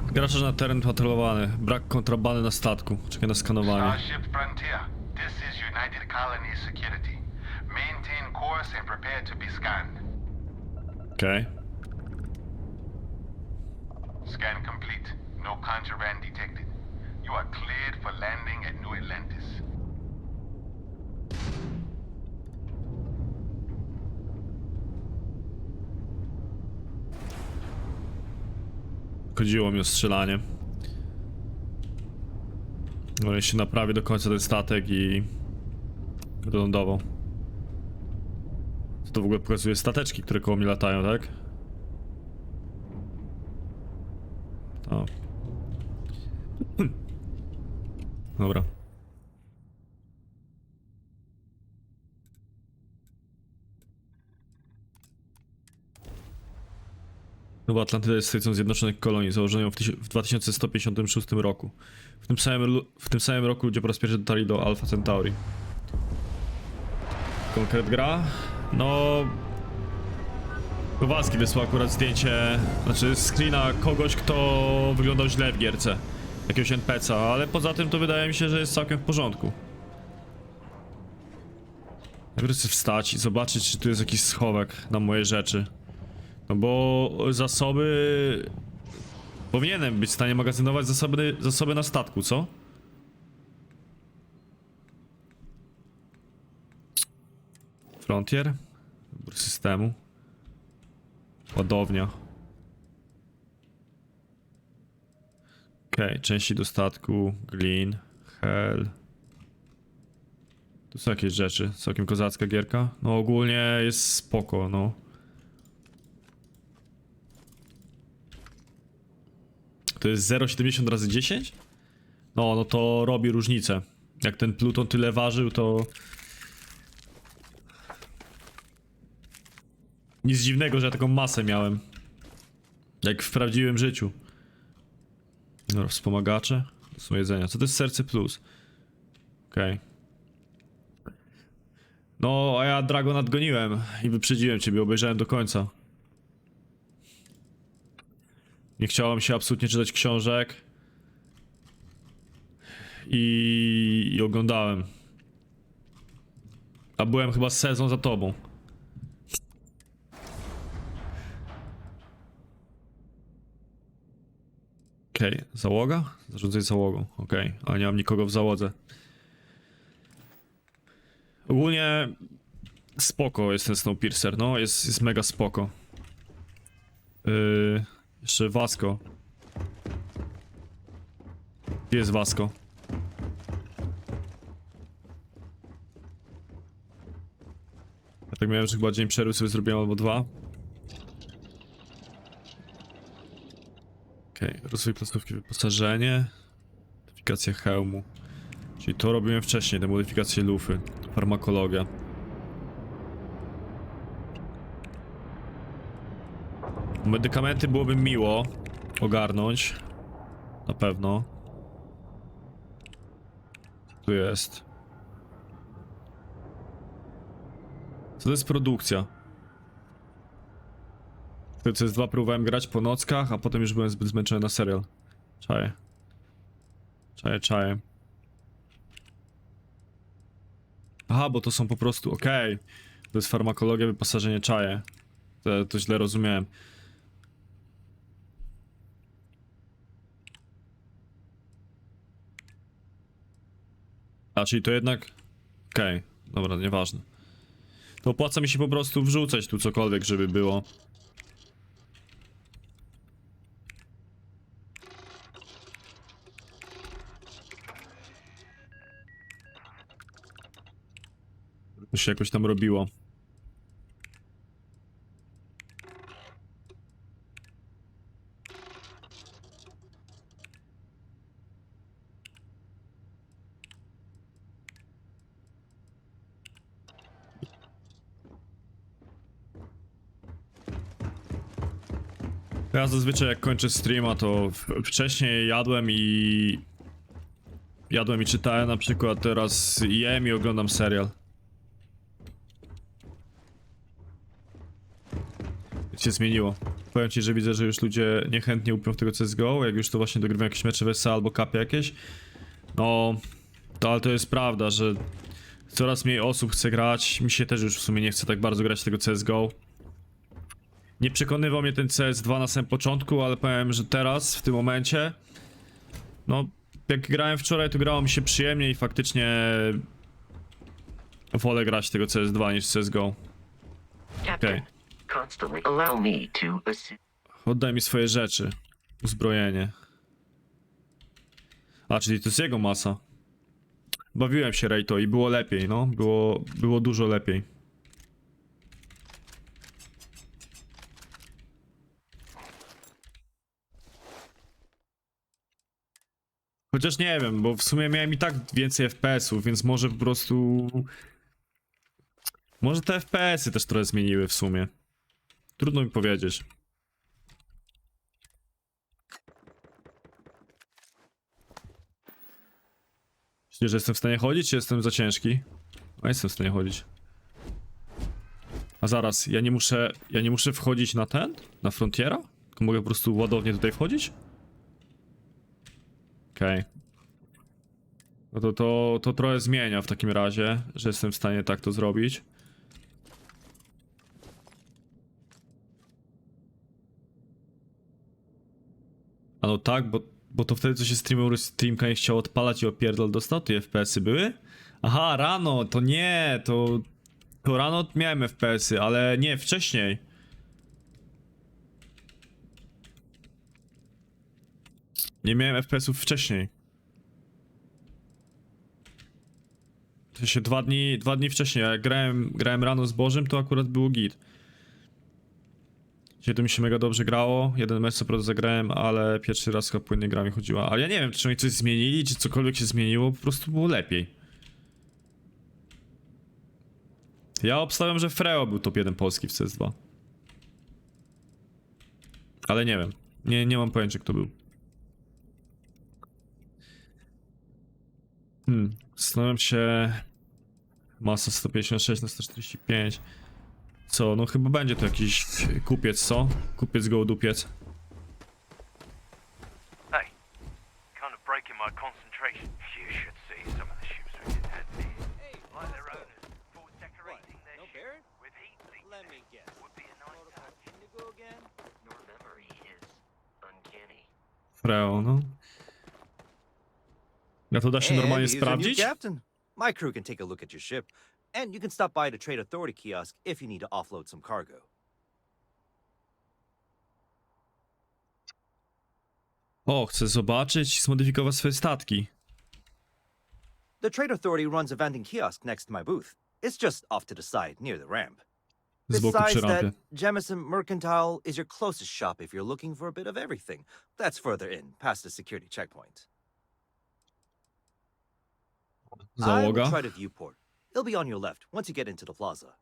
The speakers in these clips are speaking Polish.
Wkraczasz na teren patrolowany. Brak kontrabandy na statku. Czekaj na skanowanie. Starship Frontier, this is United Colonies Security. Maintain course and prepare to be scanned. Okej. Scan complete. No contraband detected. You are cleared for landing at New Atlantis. Chodziło mi o strzelanie. No jeśli naprawię do końca ten statek i lądował. Co to w ogóle pokazuje? Stateczki, które koło mnie latają, tak? O. Dobra. Nowa Atlantyda jest stolicą Zjednoczonych Kolonii. Założono ją w 2156 roku. W tym samym roku ludzie po raz pierwszy dotarli do Alpha Centauri. Konkret gra? No... Kowalski wysłał akurat zdjęcie, znaczy screena kogoś, kto wyglądał źle w gierce. Jakiegoś NPC-a, ale poza tym to wydaje mi się, że jest całkiem w porządku. Najpierw chcę wstać i zobaczyć, czy tu jest jakiś schowek na moje rzeczy. No bo zasoby... Powinienem być w stanie magazynować zasoby na statku, co? Frontier? Wybór systemu. Ładownia. Okej, części do statku, glin, hell. Tu są jakieś rzeczy, całkiem kozacka gierka. No ogólnie jest spoko, no. To jest 0,70 razy 10? No to robi różnicę. Jak ten Pluton tyle ważył, to... Nic dziwnego, że ja taką masę miałem. Jak w prawdziwym życiu. Dobra, wspomagacze. To są jedzenia. Co to jest serce plus? Okej. No, a ja Drago nadgoniłem i wyprzedziłem ciebie, obejrzałem do końca. Nie chciałem się absolutnie czytać książek. I oglądałem. A byłem chyba sezon za tobą. Okej, załoga? Zarządzaj załogą, okej, ale nie mam nikogo w załodze. Ogólnie spoko jest ten Snowpiercer, no, jest mega spoko. Jeszcze Vasco. Gdzie jest Vasco? Ja tak miałem, że chyba dzień przerwy sobie zrobiłem albo dwa. Okej, rozwój placówki, wyposażenie. Modyfikacja hełmu. Czyli to robiłem wcześniej, te modyfikacje lufy. Farmakologia. Medykamenty byłoby miło ogarnąć. Na pewno. Tu jest. Co to jest produkcja? To jest 2 próbowałem grać po nockach, a potem już byłem zbyt zmęczony na serial. Czaję. Czaję. Aha, bo to są po prostu, okej. To jest farmakologia, wyposażenie, czaję. To źle rozumiałem. A, czyli to jednak... Okej, dobra, nieważne. To opłaca mi się po prostu wrzucać tu cokolwiek, żeby było. To się jakoś tam robiło. Ja zazwyczaj jak kończę streama, to wcześniej jadłem i czytałem na przykład, teraz jem i oglądam serial. Się zmieniło. Powiem ci, że widzę, że już ludzie niechętnie upią w tego CSGO, jak już to właśnie dogrywają jakieś mecze w SA albo kapy jakieś. No, to ale to jest prawda, że coraz mniej osób chce grać. Mi się też już w sumie nie chce tak bardzo grać w tego CSGO. Nie przekonywał mnie ten CS2 na samym początku, ale powiem, że teraz, w tym momencie, no, jak grałem wczoraj, to grało mi się przyjemnie i faktycznie wolę grać w tego CS2 niż CSGO. Captain, constantly allow me to Oddaj mi swoje rzeczy. Uzbrojenie. A, czyli to jest jego masa. Bawiłem się Rejto i było lepiej, no. Było dużo lepiej. Chociaż nie wiem, bo w sumie miałem i tak więcej FPS-ów, więc może po prostu... Może te FPS-y też trochę zmieniły w sumie. Trudno mi powiedzieć. Myślisz, że jestem w stanie chodzić, czy jestem za ciężki? A jestem w stanie chodzić. A zaraz, ja nie muszę wchodzić na ten? Na Frontiera? Tylko mogę po prostu ładownie tutaj wchodzić? Okej. No to trochę zmienia w takim razie, że jestem w stanie tak to zrobić. A no tak, bo to wtedy co się streamka nie chciał odpalać i opierdol dostał, te FPS-y były? Aha, rano, to nie, to rano miałem FPS-y, ale nie, wcześniej. Nie miałem FPS-ów wcześniej. To się dwa dni wcześniej, a jak grałem rano z Bożym, to akurat było git. Dzisiaj to mi się mega dobrze grało, jeden mecz co prawda zagrałem, ale pierwszy raz chyba płynnie gra mi chodziła. Ale ja nie wiem, czy oni coś zmienili, czy cokolwiek się zmieniło, po prostu było lepiej. Ja obstawiam, że Freo był top 1 polski w CS2. Ale nie wiem, nie mam pojęcia kto był. Zastanawiam się... Masa 156 na 145. Co? No chyba będzie to jakiś kupiec, co? Kupiec gołodupiec. Hey, kind of breaking my concentration. You should see some of the ships we did have here. Like their owners, thought decorating their ship with heat seats Let me guess. would be a nice touch. Indigo again? Your memory is uncanny. Freo, no. A to da się normalnie And he's your new sprawdzić? captain. My crew can take a look at your ship, and you can stop by the Trade Authority kiosk if you need to offload some cargo. O, chcę zobaczyć i zmodyfikować swoje statki. The Trade Authority runs a vending kiosk next to my booth. It's just off to the side, near the ramp. Z boku przy Besides that, rampie. Jemison Mercantile is your closest shop if you're looking for a bit of everything. That's further in, past the security checkpoint. I will Załoga. try to viewport. It'll be on your left once you get into the plaza.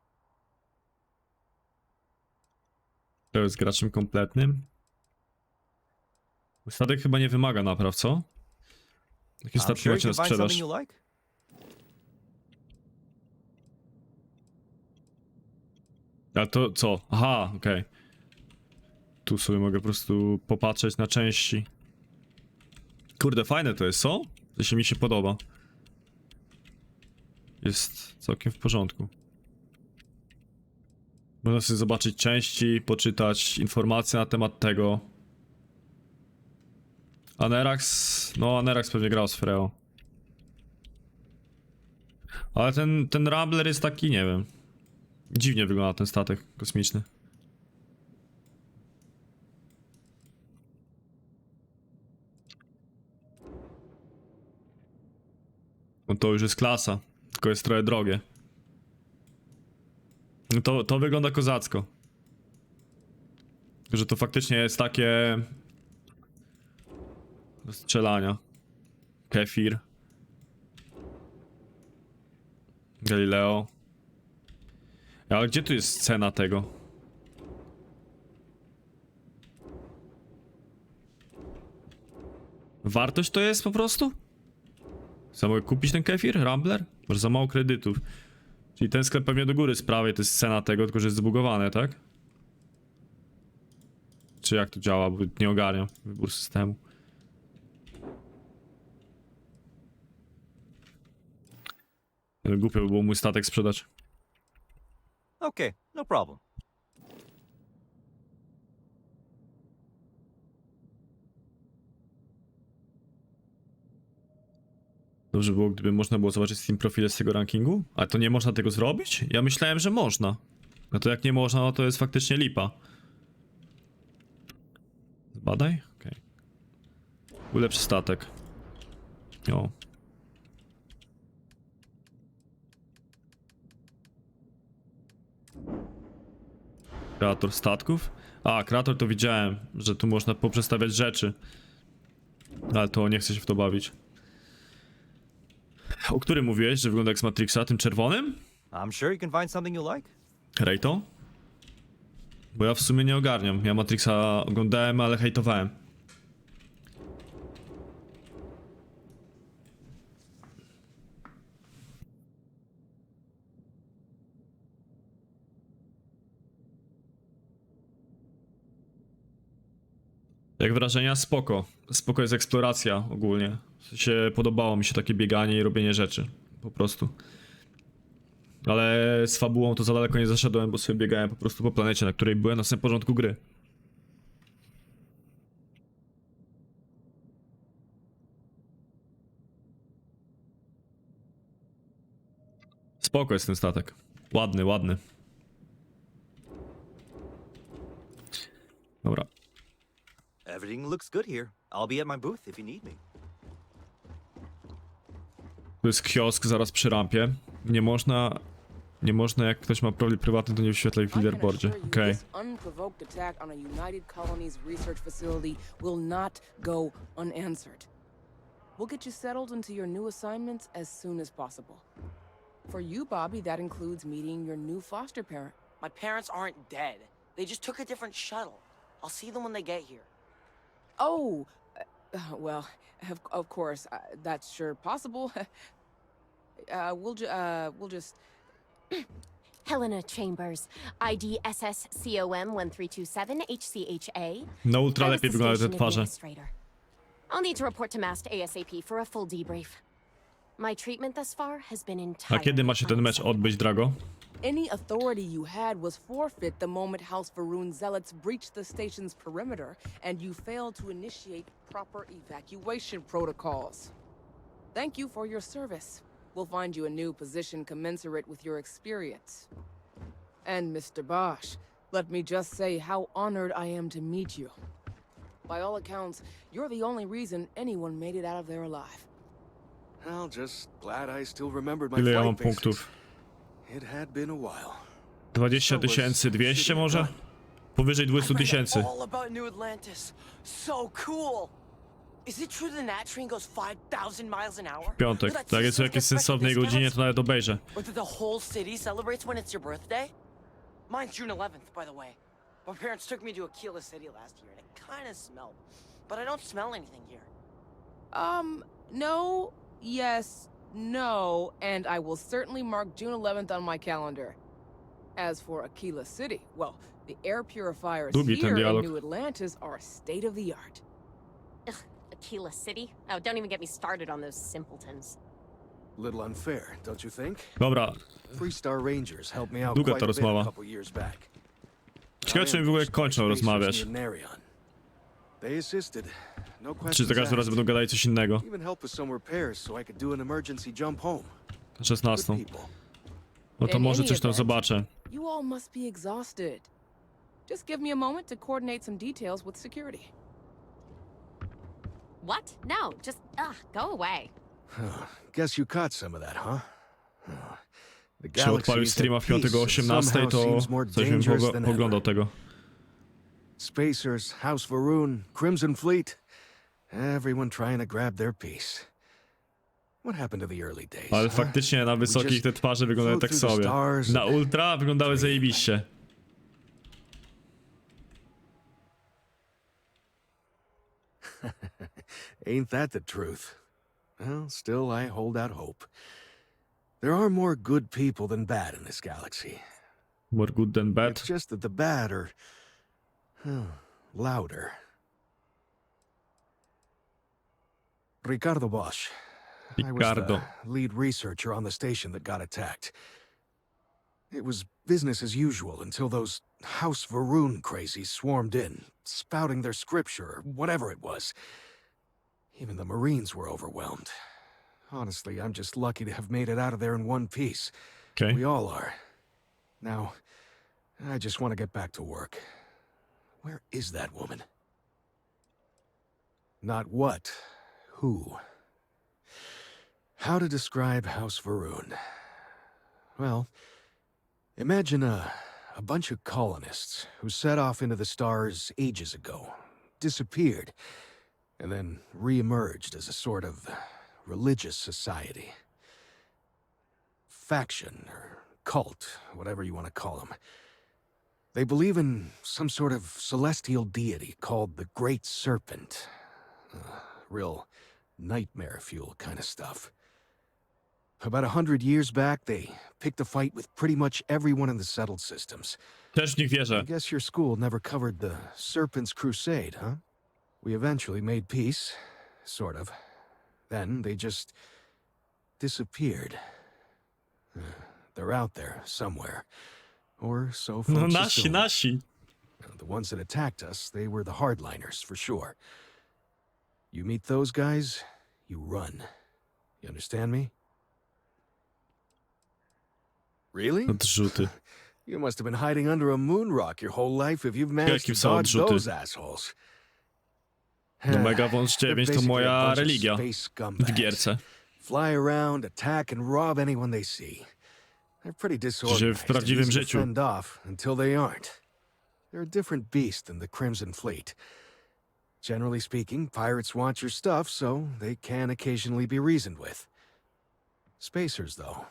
To jest graczem kompletnym. Statek chyba nie wymaga napraw, co? Jakie I'm statki sure you macie na can find something sprzedaż? you like. A to co? Aha, okej. Tu sobie mogę po prostu popatrzeć na części. Kurde, fajne to jest, co? To się mi się podoba. Jest całkiem w porządku. Można sobie zobaczyć części, poczytać informacje na temat tego. Anerax... No, Anerax pewnie grał z Freo. Ale ten Rambler jest taki, nie wiem. Dziwnie wygląda ten statek kosmiczny. No to już jest klasa. Tylko jest trochę drogie. No to wygląda kozacko. Że to faktycznie jest takie... do strzelania. Kefir. Galileo. Ale gdzie tu jest cena tego? Wartość to jest po prostu? Co, mogę kupić ten kefir? Rambler? Może za mało kredytów. Czyli ten sklep pewnie do góry z prawej to jest cena tego, tylko że jest zbugowane, tak? Czy jak to działa, bo nie ogarniam wybór systemu. Głupio by było mój statek sprzedać. Okay, no problem. Dobrze było, gdyby można było zobaczyć Steam profile z tego rankingu? Ale to nie można tego zrobić? Ja myślałem, że można. No to jak nie można, no to jest faktycznie lipa. Zbadaj? Okej. Ulepszy statek. O. Kreator statków? A, kreator to widziałem, że tu można poprzestawiać rzeczy. Ale to nie chcę się w to bawić. O którym mówiłeś, że wygląda jak z Matrixa? Tym czerwonym? I'm sure you can find something you like. Rejto? Bo ja w sumie nie ogarniam. Ja Matrixa oglądałem, ale hejtowałem. Jak wrażenia? Spoko. Spoko jest eksploracja ogólnie. W sensie podobało mi się takie bieganie i robienie rzeczy. Po prostu. Ale z fabułą to za daleko nie zaszedłem, bo sobie biegałem po prostu po planecie, na której byłem na samym początku gry. Spoko jest ten statek. Ładny, ładny. Dobra. Everything looks good here. I'll be at my booth if you need me. Tu jest kiosk zaraz przy rampie. Nie można, jak ktoś ma problem prywatny, to nie wyświetlaj w leaderboardzie. Okej. This unprovoked attack on a United Colonies research facility will not go unanswered. We'll get you settled into your new assignments as soon as possible. For you, Bobby, that includes meeting your new foster parent. My parents aren't dead. They just took a different shuttle. I'll see them when they get here. Oh, well, of course, that's sure possible. We'll just. Helena Chambers, ID SSCOM 1327 HCHA. No ultra I'm lepiej the wyglądają te station twarze. administrator. I'll need to report to MAST ASAP for a full debrief. My treatment thus far has been A entirely kiedy ma się ten mecz odbyć, Drago? Any authority you had was forfeit the moment House Varun zealots breached the station's perimeter and you failed to initiate proper evacuation protocols. Thank you for your service. We'll find you a new position commensurate with your experience. And Mr. Bosch, let me just say how honored I am to meet you. By all accounts, you're the only reason anyone made it out of there alive. Well, just glad I still remembered my Ile ja mam flight basics. punktów? It had been a while. 20 200 może? Powyżej 20 000. All about New Atlantis. So cool. Is it true the Nat train goes 5,000 miles an hour? Piątek. Tak jest o jakiejś sensownej godzinie, to nawet obejrzę. Or that the whole city celebrates when it's your birthday? Mine's June 11th, by the way. My parents took me to Aquila City last year, and it kind of smelled. But I don't smell anything here. No, yes, no, and I will certainly mark June 11th on my calendar. As for Aquila City, well, the air purifiers Lubi ten here in dialog. New Atlantis are state of the art. Ugh, Aquila City? Oh, don't even get me started on those simpletons. Little unfair, don't you think? Dobra. Free Star Rangers helped me out Długa quite ta a bit rozmowa. a couple years back. Ciekawe, czy mi w ogóle kończą rozmawiać. They assisted. No Czy questions za każdym razem asked. będą gadać coś innego? Even helped with some repairs so I could do an emergency jump home. 16. Good people. No to In może any coś tam event, zobaczę. You all must be exhausted. Just give me a moment to coordinate some details with security. What? No, just, go away. Guess you caught some of that, huh? The Czy odpalił galaxy is streama at w piątek o peace and 18, somehow to seems more coś bym dangerous than oglądał ever. tego. Spacers, House Varun, Crimson Fleet, everyone trying to grab their piece. What happened to the early days? Ale huh? faktycznie na wysokich te twarze wyglądają tak sobie. Na ultra wyglądały zajebiście. Ain't that the truth? Well, still, I hold out hope. There are more good people than bad in this galaxy. More good than bad. It's just that the bad are, louder. Ricardo Bosch. I was Ricardo. the lead researcher on the station that got attacked. It was business as usual until those House Varun crazies swarmed in, spouting their scripture or whatever it was. Even the Marines were overwhelmed. Honestly, I'm just lucky to have made it out of there in one piece. Okay. We all are. Now, I just want to get back to work. Where is that woman? Not what, who. How to describe House Varun? Well, imagine a bunch of colonists who set off into the stars ages ago, disappeared, and then re-emerged as a sort of religious society. Faction, or cult, whatever you want to call them. They believe in some sort of celestial deity called the Great Serpent. Real nightmare fuel kind of stuff. About 100 years back, they picked a fight with pretty much everyone in the settled systems. Też w nich I wierzę. guess your school never covered the Serpent's Crusade, huh? We eventually made peace, sort of. Then they just disappeared. They're out there somewhere. Or so folks No assume. nasi. The ones that attacked us, they were the hardliners, for sure. You meet those guys, you run. You understand me? Really? Odrzuty. You must have been hiding under a moon rock your whole life if you've managed to Jakie są dodge odrzuty? those assholes. No Mega Wąż They're 9 to basically a moja bunch of religia space w scumbags. gierce. Fly around, attack, and rob anyone they see. They're pretty disorganized and prawdziwym easy to życiu. fend off until they aren't. They're a different beast than the Crimson Fleet. Generally speaking, pirates want your stuff, so they can occasionally be reasoned with. Spacers, though,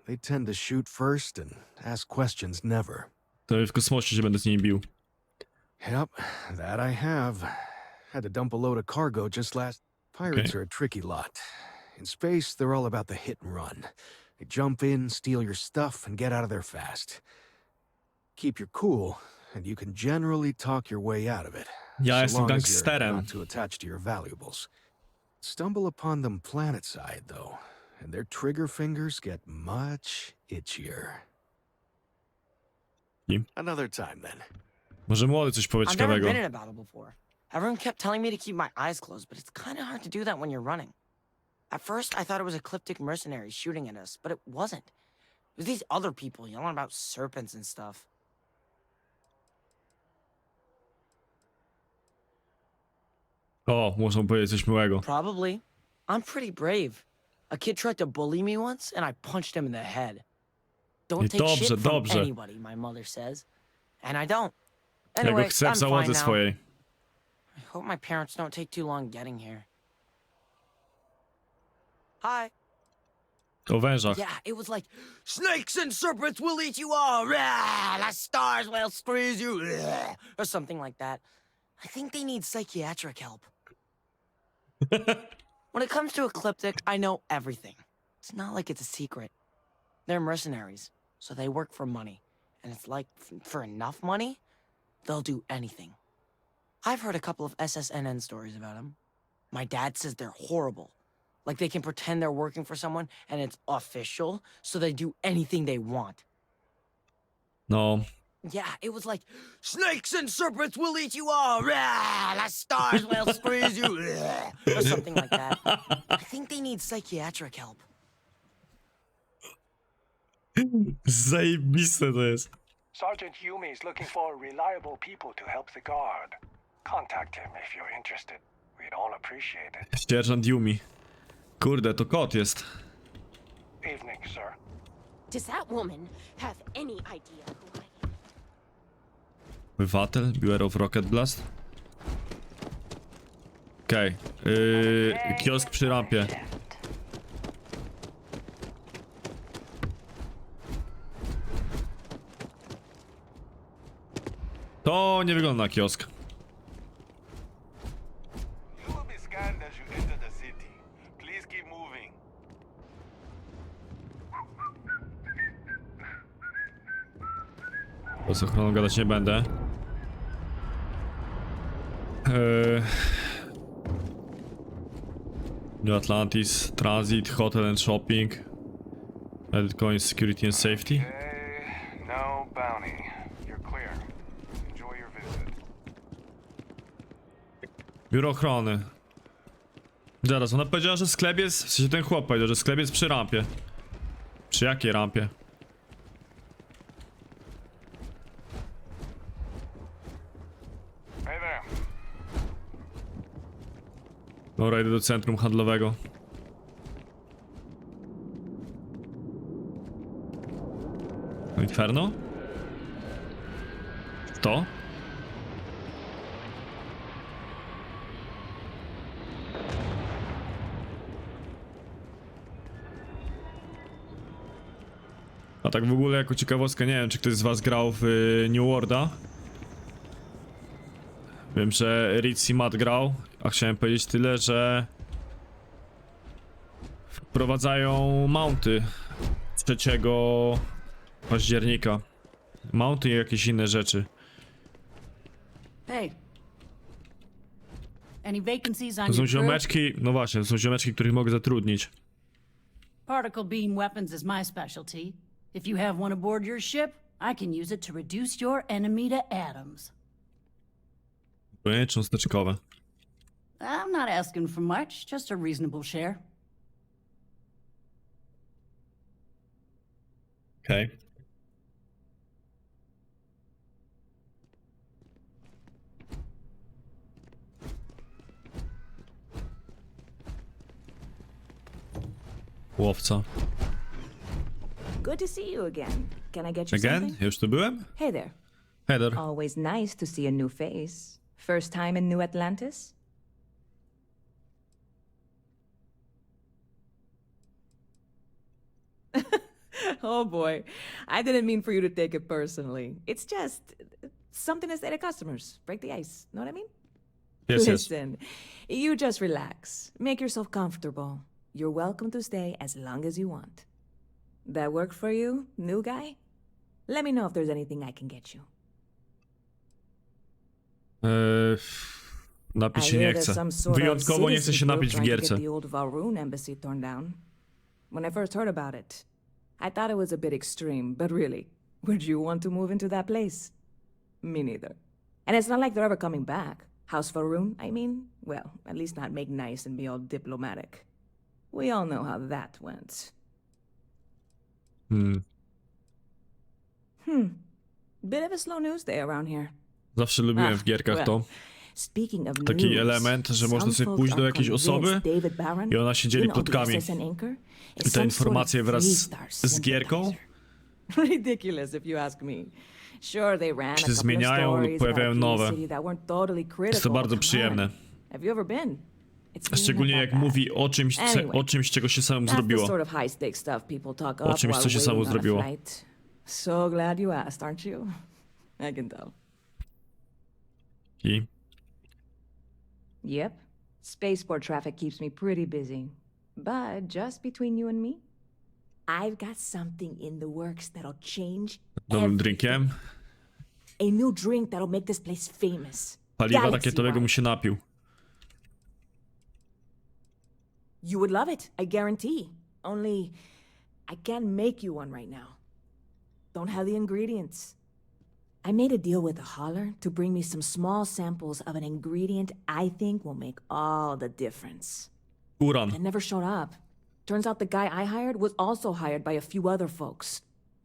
they tend to shoot first and ask questions never. To w kosmosie się będę z nimi bił. Yep, that I have. Had to dump a load of cargo just last... Pirates Okay. are a tricky lot. In space, they're all about the hit and run. They jump in, steal your stuff, and get out of there fast. Keep your cool, and you can generally talk your way out of it. Ja so jestem long as you're gangsterem. not too attached to your valuables. Stumble upon them planetside, though, and their trigger fingers get much itchier. Another time, then. Może młody coś powie I've never ciekawego. been in a battle before. Everyone kept telling me to keep my eyes closed, but it's kind of hard to do that when you're running. At first, I thought it was ecliptic mercenaries shooting at us, but it wasn't. It was these other people yelling about serpents and stuff. O, muszą powiedzieć coś miłego. Probably. I'm pretty brave. A kid tried to bully me once, and I punched him in the head. Don't take Dobrze, shit from dobrze. anybody, my mother says. And I don't. Ja go Anyway, chcę w I'm fine załodze now. swojej. I hope my parents don't take too long getting here. Hi. O wężach. Yeah, it was like, snakes and serpents will eat you all. Rah, the stars will squeeze you. Rah, or something like that. I think they need psychiatric help. When it comes to Ecliptic, I know everything. It's not like it's a secret. They're mercenaries, so they work for money. And it's like, for enough money, they'll do anything. I've heard a couple of SSNN stories about them. My dad says they're horrible. Like they can pretend they're working for someone and it's official, so they do anything they want. No. Yeah, it was like, snakes and serpents will eat you all. Rah, the stars will squeeze you. Rah, or something like that. I think they need psychiatric help. Zajebiste to jest. Sergeant Yumi is looking for reliable people to help the guard. Contact him if you're interested. We'd all appreciate it. Sierżant Yumi. Kurde, to kot jest. Evening, sir. Does that woman have any idea who I am? Obywatel, Bureau of Rocket Blast. Okej. Kiosk przy rampie. To nie wygląda na kiosk. You will be scanned as you enter the city. Please keep moving. O z ochroną gadać nie będę. New Atlantis, Transit, Hotel and Shopping. Edit Coins, Security and Safety. Okay, no bounty. You're clear. Enjoy your visit. Biuro ochrony. Zaraz, ona powiedziała, że sklep jest... W sensie ten chłop powiedział, że sklep jest przy rampie. Przy jakiej rampie? Hey there. Dobra, idę do centrum handlowego. No Inferno? To? A tak w ogóle jako ciekawostka, nie wiem czy ktoś z was grał w New Worlda. Wiem, że Ritz i Matt grał, a chciałem powiedzieć tyle, że wprowadzają mounty 3 października. Mounty i jakieś inne rzeczy. Hey. Any vacancies on To są your crew? ziomeczki, no właśnie, to są ziomeczki, których mogę zatrudnić. Particle beam weapons is my specialty. If you have one aboard your ship, I can use it to reduce your enemy to atoms. Bronie cząsteczkowe. I'm not asking for much, just a reasonable share. Okej. Łowca. Good to see you again. Can I get you Again? something? Ja już tu byłem? Hey there. Heather. Always nice to see a new face. First time in New Atlantis? Oh boy. I didn't mean for you to take it personally. It's just something to say to customers. Break the ice. Know what I mean? Yes, yes. Listen, you just relax. Make yourself comfortable. You're welcome to stay as long as you want. That work for you, new guy? Let me know if there's anything I can get you. Napić I się hear nie there's chcę. some sort of Wyjątkowo nie chcę się citizen group napić w trying to gierce. get the old Valroon embassy torn down. When I first heard about it, I thought it was a bit extreme, but really, would you want to move into that place? Me neither. And it's not like they're ever coming back. House Valroon, I mean? Well, at least not make nice and be all diplomatic. We all know how that went. Bit of a slow news day around here. Zawsze lubiłem w gierkach to. Speaking of Taki news, element, że można some sobie folks pójść do are jakiejś convinced osoby David Barron, i ona się dzieli you know, the plotkami. SS Anchor, is I te some informacje sort of wraz three-star z gierką sympathizer. Ridiculous if you ask me. Sure, they ran a się couple of zmieniają lub stories pojawiają about the nowe. city that weren't totally Jest to critical. bardzo Come przyjemne. on. Have you ever been? It's really Szczególnie not jak that bad. mówi o czymś, Anyway, o czymś, czego się samemu That's the zrobiło. sort of high-stakes stuff people talk O up czymś, while co się waiting samo on a zrobiło. flight. So glad you asked, aren't you? I can tell. I Yep. Spaceport traffic keeps me pretty busy. But just between you and me, I've got something in the works that'll change nowym drinkiem. a new drink that'll make this place famous. Paliwa Galaxy rakietowego wide. mu się napił. You would love it, I guarantee. Only, I can't make you one right now. Don't have the ingredients. I made a deal with a hauler to bring me some small samples of an ingredient I think will make all the difference. Uran. It never showed up. Turns out the guy I hired was also hired by a few other folks.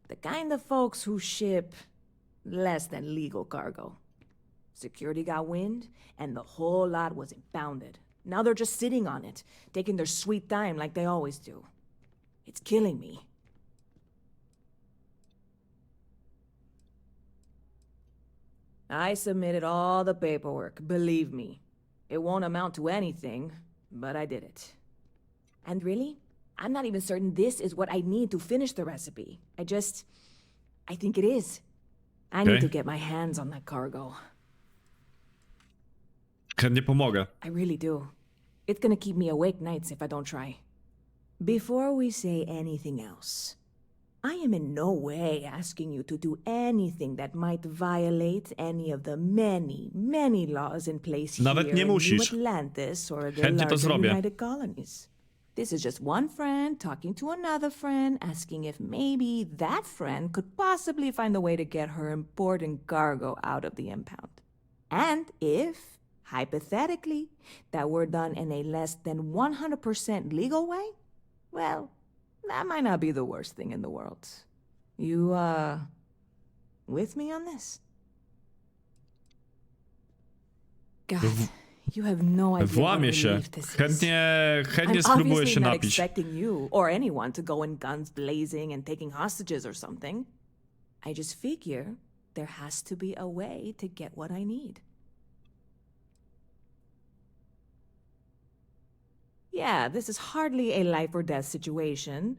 The kind of folks who ship less than legal cargo. Security got wind, and the whole lot was impounded. Now they're just sitting on it, taking their sweet time like they always do. It's killing me. I submitted all the paperwork, believe me. It won't amount to anything, but I did it. And really, I'm not even certain this is what I need to finish the recipe. I think it is. I need Okay. to get my hands on that cargo. Chętnie pomogę. I really do. It's gonna keep me awake nights if I don't try. Before we say anything else, I am in no way asking you to do anything that might violate any of the many, many laws in place Nawet here nie in New musisz. Atlantis or the Chętnie to larger zrobię. United Colonies. This is just one friend talking to another friend, asking if maybe that friend could possibly find a way to get her important cargo out of the impound. And if, hypothetically, that were done in a less than 100% legal way, well, that might not be the worst thing in the world. You, with me on this? God, you have no idea what Włamie się. relief this is. Chętnie I'm spróbuję obviously się not napić. expecting you or anyone to go in guns blazing and taking hostages or something. I just figure there has to be a way to get what I need. Yeah, this is hardly a life or death situation.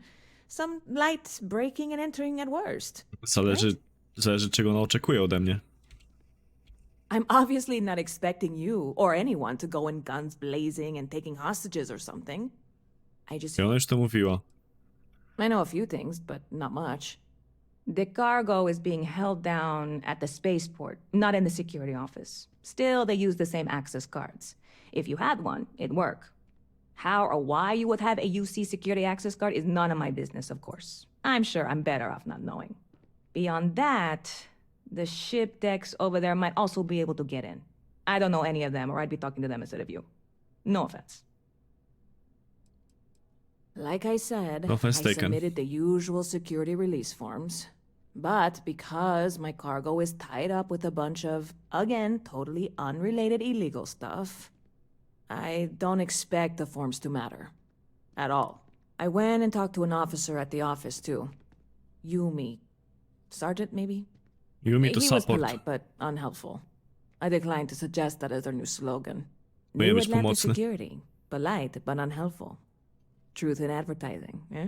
Some light breaking and entering at worst. Zależy czego ona oczekuje ode mnie. I'm obviously not expecting you or anyone to go in guns blazing and taking hostages or something. I ona już to mówiła. I know a few things, but not much. The cargo is being held down at the spaceport, not in the security office. Still, they use the same access cards. If you had one, it'd work. How or why you would have a UC security access card is none of my business, of course. I'm sure I'm better off not knowing. Beyond that, the ship decks over there might also be able to get in. I don't know any of them, or I'd be talking to them instead of you. No offense. Like I said, No offense I taken. submitted the usual security release forms. But because my cargo is tied up with a bunch of, again, totally unrelated illegal stuff, I don't expect the forms to matter. At all. I went and talked to an officer at the office, too. Yumi. Sergeant, maybe? Yumi to He was support. polite, but unhelpful. I declined to suggest that as their new slogan. Miałem New być Atlantis pomocny. security. Polite, but unhelpful. Truth in advertising, eh?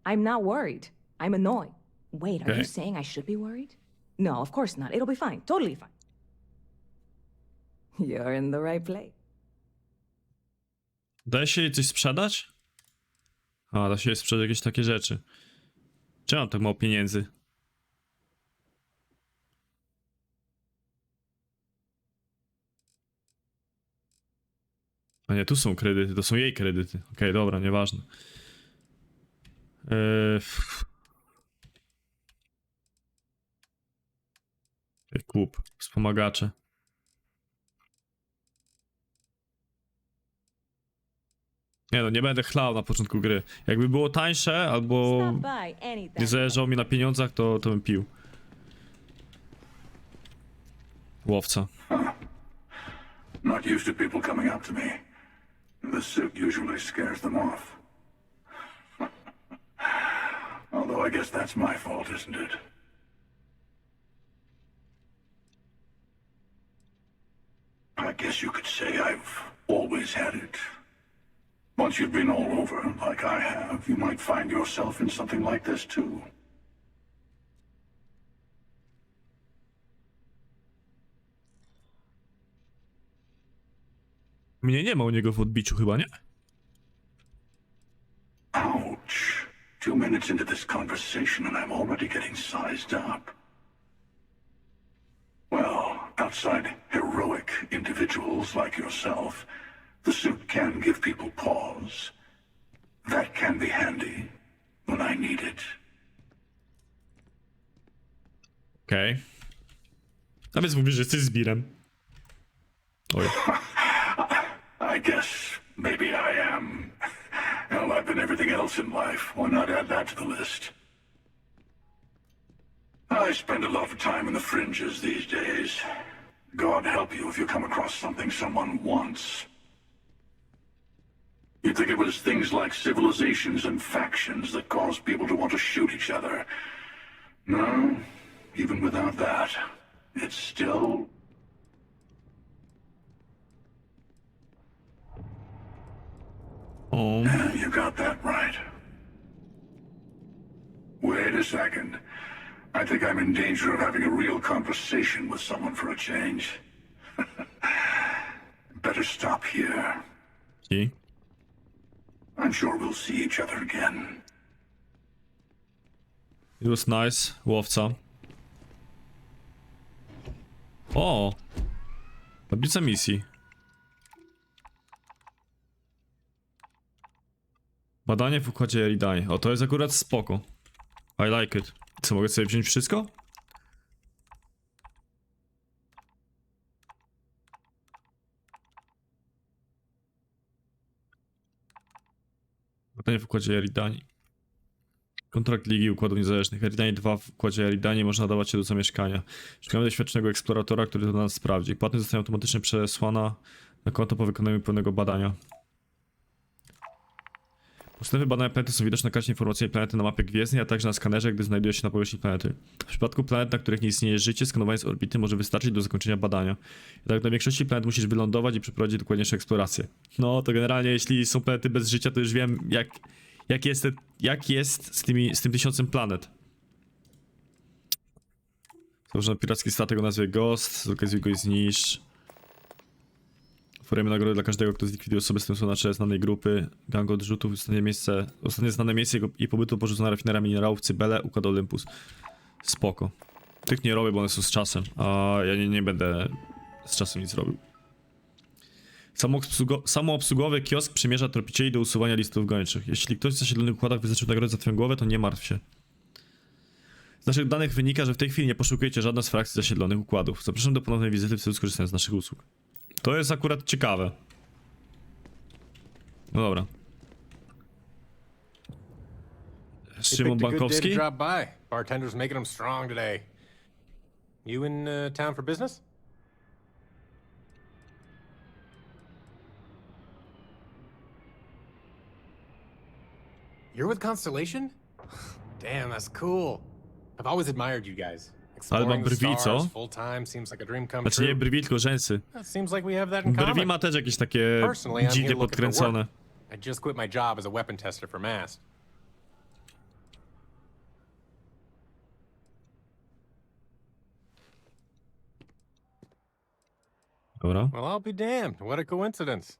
I'm not worried. I'm annoyed. Wait, are Okay. you saying I should be worried? No, of course not. It'll be fine. Totally fine. You're in the right place. Da się jej coś sprzedać? A, da się jej sprzedać jakieś takie rzeczy. Czemu mam tak mało pieniędzy? A nie, tu są kredyty, to są jej kredyty. Okej, dobra, nieważne. Kup, wspomagacze. Nie no, nie będę chlał na początku gry. Jakby było tańsze, albo Stop by anytime. nie zależało mi na pieniądzach, to bym pił. Łowca. Not used to people coming up to me. The suit usually scares them off. Although I guess that's my fault, isn't it? I guess you could say I've always had it. Once you've been all over, like I have, you might find yourself in something like this too. Mnie nie ma u niego w odbiciu chyba, nie? Ouch. 2 minutes into this conversation and I'm already getting sized up. Well, outside heroic individuals like yourself, the suit can give people pause. That can be handy when I need it. Okej. A więc mówisz, że jesteś zbirem. Oj. I guess maybe I am. Hell, I've been everything else in life. Why not add that to the list? I spend a lot of time in the fringes these days. God help you if you come across something someone wants. You'd think it was things like civilizations and factions that cause people to want to shoot each other. No, even without that, it's still... You got that right. Wait a second. I think I'm in danger of having a real conversation with someone for a change. Better stop here. I? I'm sure we'll see each other again. It was nice. Łowca. O! Tablica misji. Badanie w układzie Eridani. O, to jest akurat spoko. I like it. Co, mogę sobie wziąć wszystko? Badanie w układzie Eridani. Kontrakt Ligi Układów Niezależnych. Eridani 2 w układzie Eridani można dawać się do zamieszkania. Szukamy doświadczonego eksploratora, który to dla nas sprawdzi. Płatność zostanie automatycznie przesłana na konto po wykonaniu pełnego badania. Postępy badania planety są widoczne na karcie informacyjnej planety na mapie gwiezdnej, a także na skanerze, gdy znajduje się na powierzchni planety. W przypadku planet, na których nie istnieje życie, skanowanie z orbity może wystarczyć do zakończenia badania. Jednak na większości planet musisz wylądować i przeprowadzić dokładniejsze eksploracje. No to generalnie jeśli są planety bez życia, to już wiem jak jest z tym 1000 planet. Założono piracki statek o nazwie Ghost, zlokalizuj go i zniszcz. Oferujemy nagrody dla każdego, kto zlikwiduje osobę z tym na czele znanej grupy. Gang odrzutów, ostatnie znane miejsce i pobytu porzucona rafinera minerałów Cybele, układ Olympus. Spoko. Tych nie robię, bo one są z czasem, a ja nie będę z czasem nic robił. Samoobsługowy kiosk przymierza tropicieli do usuwania listów gończych. Jeśli ktoś w zasiedlonych układach wyznaczył nagrodę za twoją głowę, to nie martw się. Z naszych danych wynika, że w tej chwili nie poszukujecie żadna z frakcji zasiedlonych układów. Zapraszam do ponownej wizyty w celu skorzystania z naszych usług. To jest akurat ciekawe. No dobra. Szymon Bankowski? Bartender's making them strong today. You in town for business? You're with Constellation? Damn, that's cool. I've always admired you guys. Ale mam brwi, co? Full time seems like a dream come Znaczy nie true. brwi, tylko rzęsy. Seems like we have that in Brwi common. ma też jakieś takie Personally, I'm here dziwnie looking for podkręcone. work. I just quit my job as a weapon tester for Mast. Dobra. Well, I'll be damned. What a coincidence.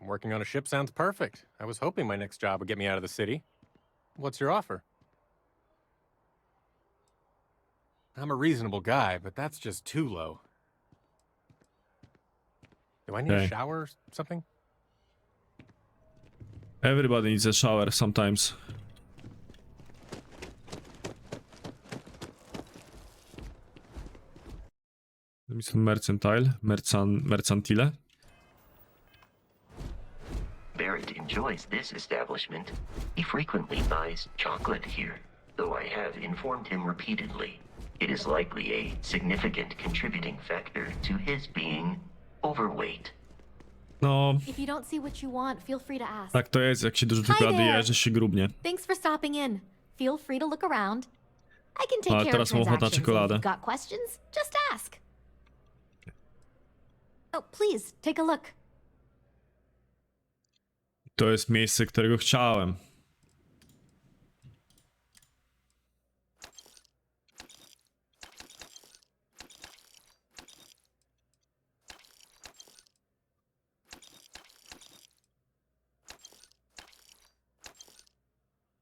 Working on a ship sounds perfect. I was hoping my next job would get me out of the city. What's your offer? I'm a reasonable guy, but that's just too low. Do I need a shower or something? Everybody needs a shower sometimes. Mercantile. Barrett enjoys this establishment. He frequently buys chocolate here, though I have informed him repeatedly. It is likely a significant contributing factor to his being overweight. No, If you don't see what you want, feel free to ask. tak to jest, jak się dużo czekolady je, że się grubnie. Thanks for stopping in. Feel free to look around. I can take Ale care teraz of mam ochotę na transactions. If czekoladę. you've got questions, just ask. Oh, please, take a look. To jest miejsce, którego chciałem.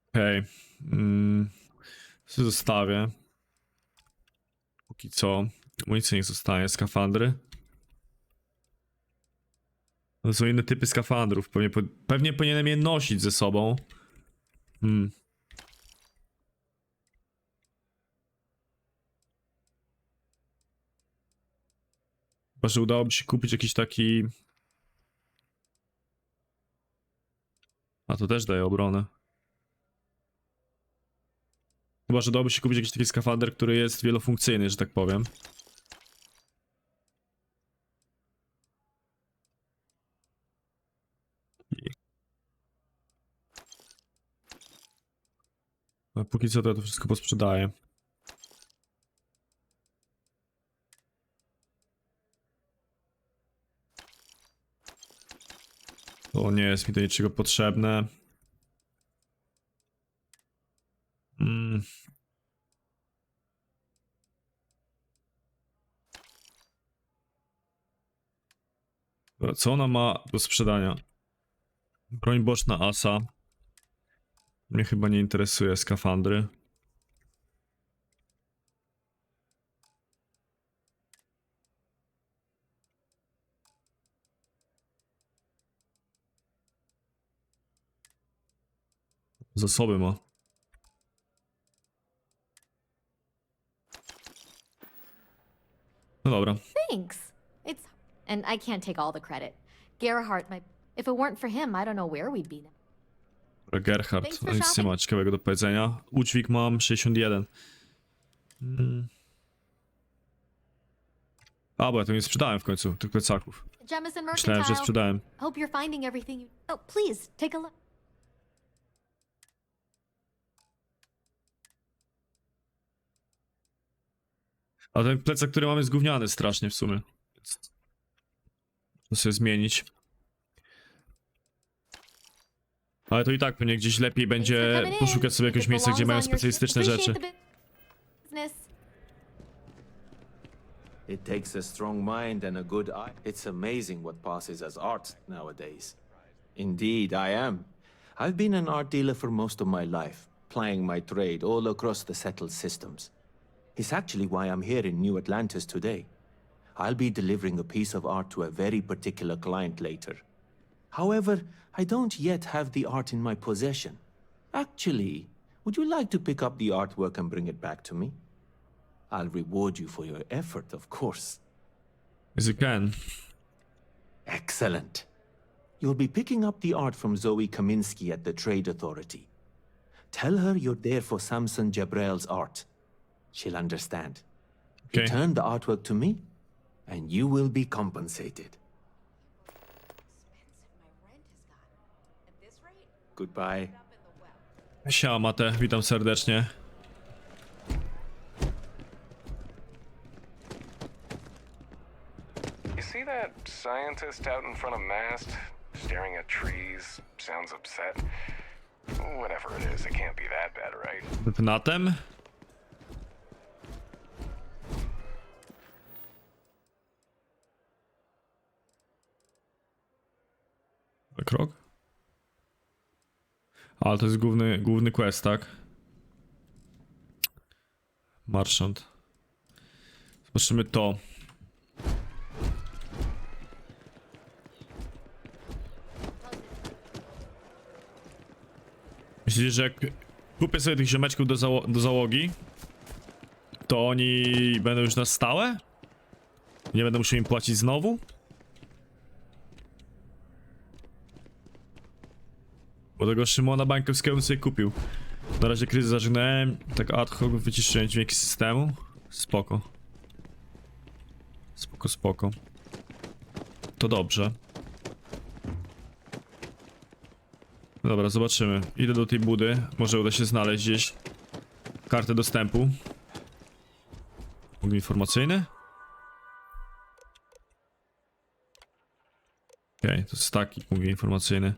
Okej. Zostawię. Póki co. Amunicja niech zostanie. Skafandry. To są inne typy skafandrów. Pewnie powinienem je nosić ze sobą. Chyba, że udałoby się kupić jakiś taki... A to też daje obronę. Chyba, że dałoby się kupić jakiś taki skafander, który jest wielofunkcyjny, że tak powiem. A póki co to ja to wszystko posprzedaję. To nie jest mi do niczego potrzebne. Dobra, co ona ma do sprzedania? Broń boczna Asa. Mnie chyba nie interesuje skafandry. Zasoby ma. No dobra. Thanks. And I can't take all the credit. Gerhardt, if it weren't for him, I don't know where we'd be now. Gerhard, Thanks for nic nie shopping. ma ciekawego do powiedzenia. Udźwig mam 61. A, bo ja to nie sprzedałem w końcu, tych plecaków. Jemison Myślałem, że Mercantile. sprzedałem. Hope you're finding everything you... Oh, please, take a look. A ten plecak, który mamy, jest gówniany strasznie w sumie. Muszę sobie zmienić. Ale to i tak pewnie gdzieś lepiej będzie poszukać sobie jakiegoś miejsca, gdzie mają specjalistyczne rzeczy. It takes a strong mind and a good eye. It's amazing what passes as art nowadays. Indeed, I am. I've been an art dealer for most of my life, plying my trade all across the settled systems. It's actually why I'm here in New Atlantis today. I'll be delivering a piece of art to a very particular client later. However, I don't yet have the art in my possession. Actually, would you like to pick up the artwork and bring it back to me? I'll reward you for your effort, of course. As you can. Excellent. You'll be picking up the art from Zoe Kaminsky at the Trade Authority. Tell her you're there for Samson Jabrel's art. She'll understand. Okay. Return the artwork to me, and you will be compensated. Goodbye. Siema Mate, witam serdecznie. You see that scientist out in front of mast, staring at trees, sounds upset? Whatever it is, it can't be that bad, right? Wypnatem? Krok? Ale to jest główny quest, tak? Marszant. Zobaczymy to. Myślicie, że jak kupię sobie tych ziomeczków do załogi, to oni będą już na stałe? Nie będę musiał im płacić znowu? Bo tego Szymona Bańkowskiego bym sobie kupił. Na razie kryzys zażegnałem, tak ad hoc wyciszyłem dźwięki systemu. Spoko. Spoko. To dobrze. Dobra, zobaczymy. Idę do tej budy. Może uda się znaleźć gdzieś kartę dostępu. Punkt informacyjny. Okej, to jest taki punkt informacyjny.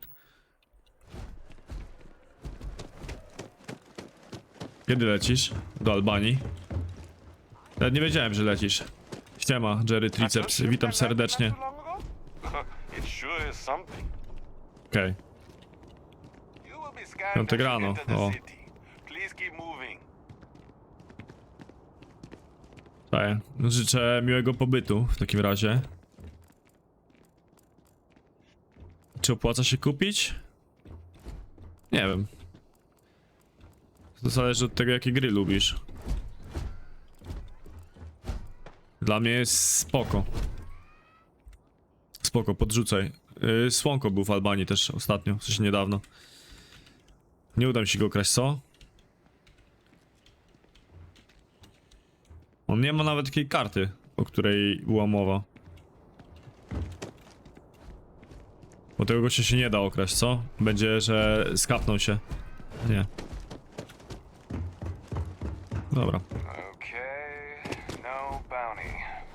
Kiedy lecisz? Do Albanii? Ja nie wiedziałem, że lecisz. Siema, Jerry Triceps, witam serdecznie. Okej. Piątek rano, o. Tak, życzę miłego pobytu w takim razie. Czy opłaca się kupić? Nie wiem. To zależy od tego, jakie gry lubisz. Dla mnie jest spoko. Spoko, podrzucaj. Słonko był w Albanii też ostatnio, w sensie niedawno. Nie uda mi się go okraść, co? On nie ma nawet takiej karty, o której była mowa. Bo tego gościa się nie da okraść, co? Będzie, że skapnął się. Nie. Dobra. Okay, no bounty.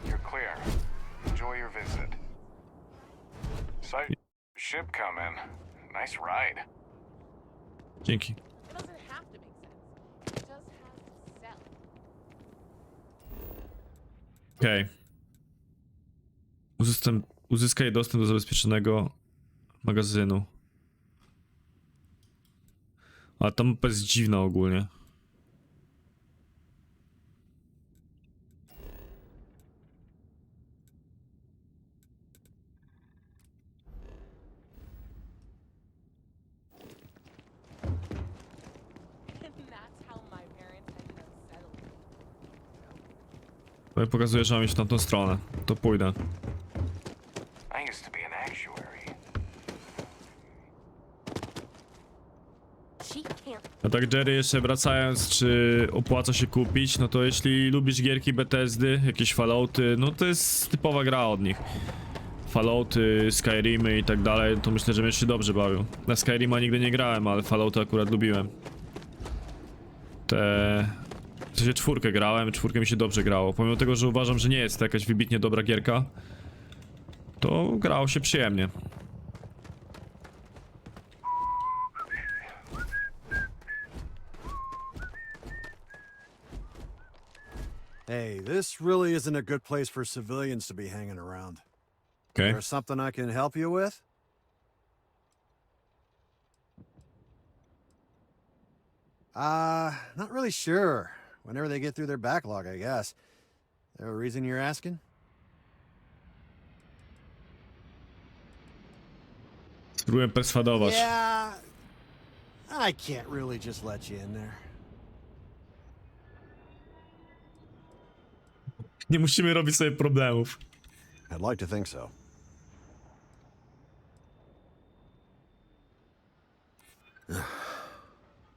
You're clear. Enjoy your visit. Sight ship coming. Nice ride. Dzięki. Okej. Uzyskaj dostęp do zabezpieczonego magazynu. Ale ta mapa jest dziwna ogólnie. Bo pokazuje, że mam iść w tamtą stronę. To pójdę. I used to be an actuary. She can't. A tak Jerry, jeszcze wracając, czy opłaca się kupić? No to jeśli lubisz gierki Bethesdy, jakieś Fallouty, no to jest typowa gra od nich. Fallouty, Skyrimy i tak dalej, to myślę, że będziesz się dobrze bawił. Na Skyrima nigdy nie grałem, ale Fallouty akurat lubiłem. W sensie 4 grałem, 4 mi się dobrze grało. Pomimo tego, że uważam, że nie jest to jakaś wybitnie dobra gierka, to grało się przyjemnie. Hey, this really isn't a good place for civilians to be hanging around. Okay. There's something I can help you with? Not really sure. Whenever they get through their backlog, I guess. There a reason you're asking? Spróbuję perswadować. Yeah, I can't really just let you in there. Nie musimy robić sobie problemów. I'd like to think so.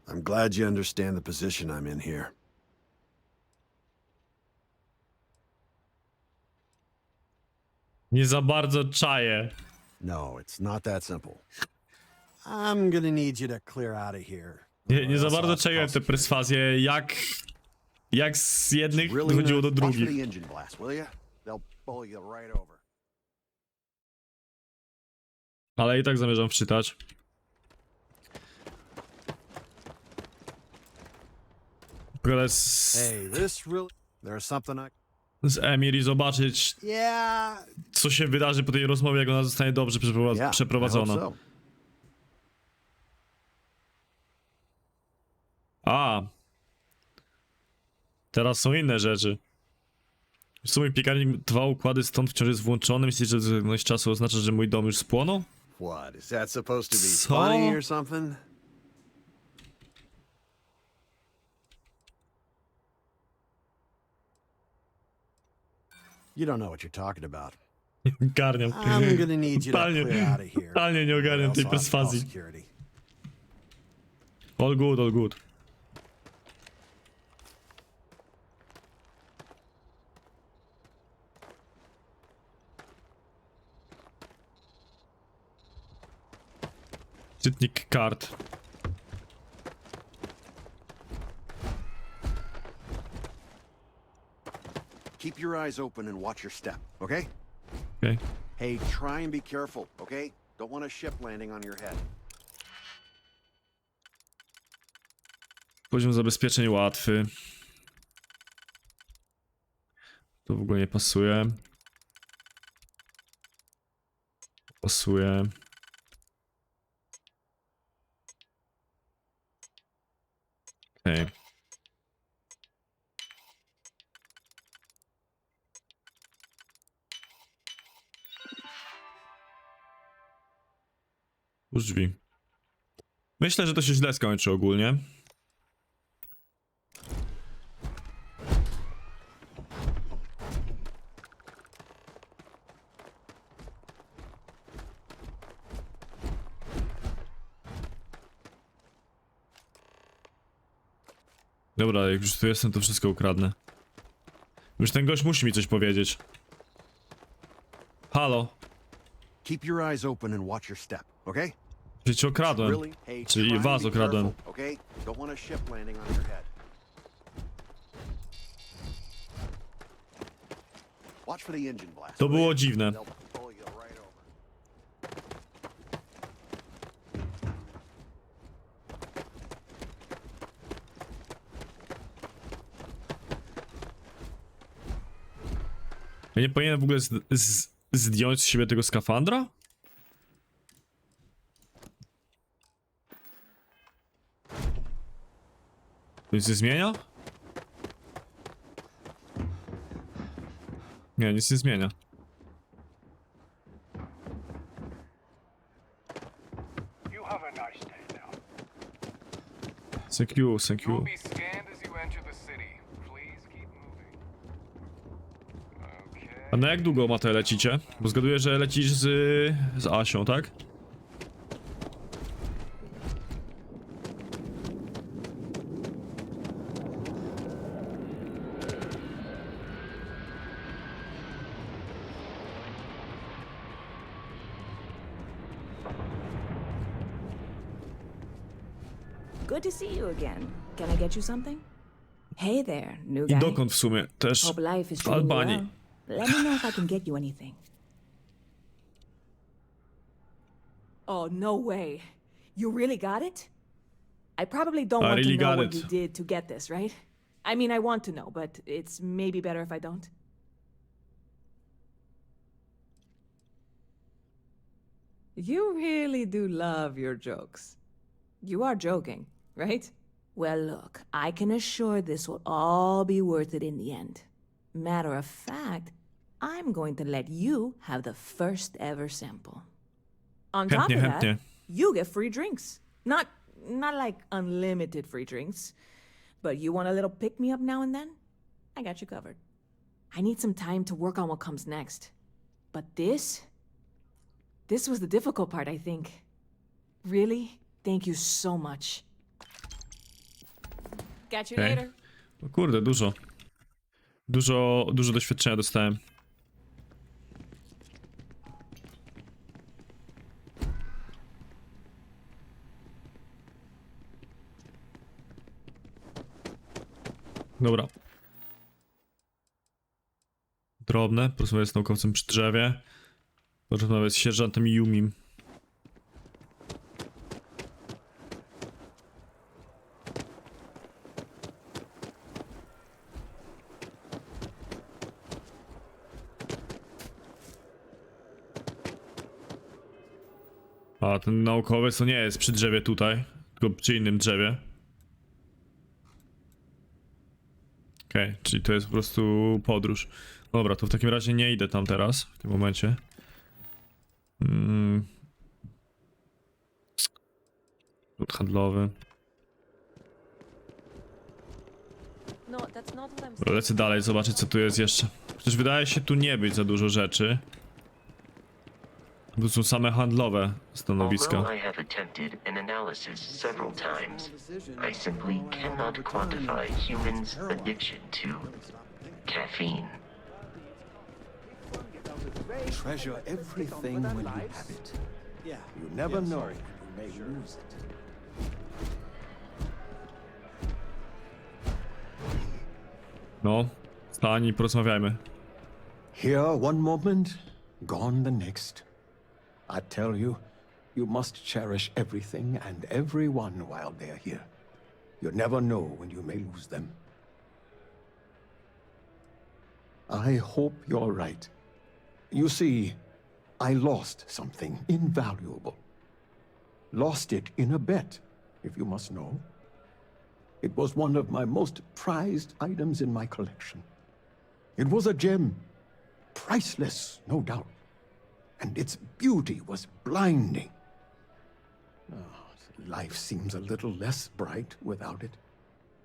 I'm glad you understand the position I'm in here. Nie za bardzo czaję. No, it's not that simple. I'm gonna need you to clear out of here. Nie za bardzo czaję te perswazje, jak z jednych dochodziło do drugich. Ale i tak zamierzam wczytać. Pogadać z Emir i zobaczyć, co się wydarzy po tej rozmowie, jak ona zostanie dobrze przeprowadzona. A. Teraz są inne rzeczy. W sumie piekarnik 2 układy stąd wciąż jest włączony. Myślisz, że zgodność czasu oznacza, że mój dom już spłonął? What, is that supposed to be Co? funny or something? You don't know what you're talking about. Ogarniam. I'm gonna need you to clear out of here. Totalnie nie ogarniam tej perswazji. All good, all good. Czytnik kart. Keep your eyes open and watch your step, okay? Okay. Hey, try and be careful, okay? Don't want a ship landing on your head. Poziom zabezpieczeń łatwy. To w ogóle nie pasuje. Pasuje. Okej. Otwórz drzwi. Myślę, że to się źle skończy ogólnie. Dobra, jak już tu jestem, to wszystko ukradnę. Już ten gość musi mi coś powiedzieć. Halo? Keep your eyes open and watch your step, okay? Że cię okradłem. Czyli was okradłem. Okay? Don't want a ship landing on your head. Watch for the engine blast. To było dziwne. Ja nie powinienem w ogóle zdjąć z siebie tego skafandra? To nic nie zmienia? Nie, nic nie zmienia. Thank you, thank you. A na jak długo, Matej, lecicie? Bo zgaduję, że lecisz z Asią, tak? Good to see you again. Can I get you something? Hey there, new I guy. dokąd w sumie? Też Hope life is w treating you Albanii. well. Let me know if I can get you anything. Oh, no way. You really got it? I probably don't I want really to know got what it. you did to get this, right? I mean, I want to know, but it's maybe better if I don't. You really do love your jokes. You are joking, right? Well, look, I can assure this will all be worth it in the end. Matter of fact, I'm going to let you have the first ever sample. On top Chętnie, of chętnie. that, you get free drinks. Not like unlimited free drinks, but you want a little pick-me-up now and then? I got you covered. I need some time to work on what comes next. But this was the difficult part, I think. Really, thank you so much. Catch you Okej. later. O kurde, dużo doświadczenia dostałem. Dobra. Drobne, porozmawiać z naukowcem przy drzewie. Porozmawiać z sierżantem Yumim. A ten naukowiec to nie jest przy drzewie tutaj, tylko przy innym drzewie. Okej, czyli to jest po prostu podróż. Dobra, to w takim razie nie idę tam teraz, w tym momencie. Rzut handlowy. No, that's not what I'm Lecę dalej, zobaczyć co tu jest jeszcze. Przecież wydaje się tu nie być za dużo rzeczy. To są same handlowe stanowiska. Although I have attempted an analysis several times, I simply cannot quantify humans' addiction to caffeine. Treasure everything when you have it. You never know when you may lose it. No, stań i porozmawiajmy. Here one moment, gone the next. I tell you, you must cherish everything and everyone while they're here. You never know when you may lose them. I hope you're right. You see, I lost something invaluable. Lost it in a bet, if you must know. It was one of my most prized items in my collection. It was a gem, priceless, no doubt. And its beauty was blinding. Oh, life seems a little less bright without it.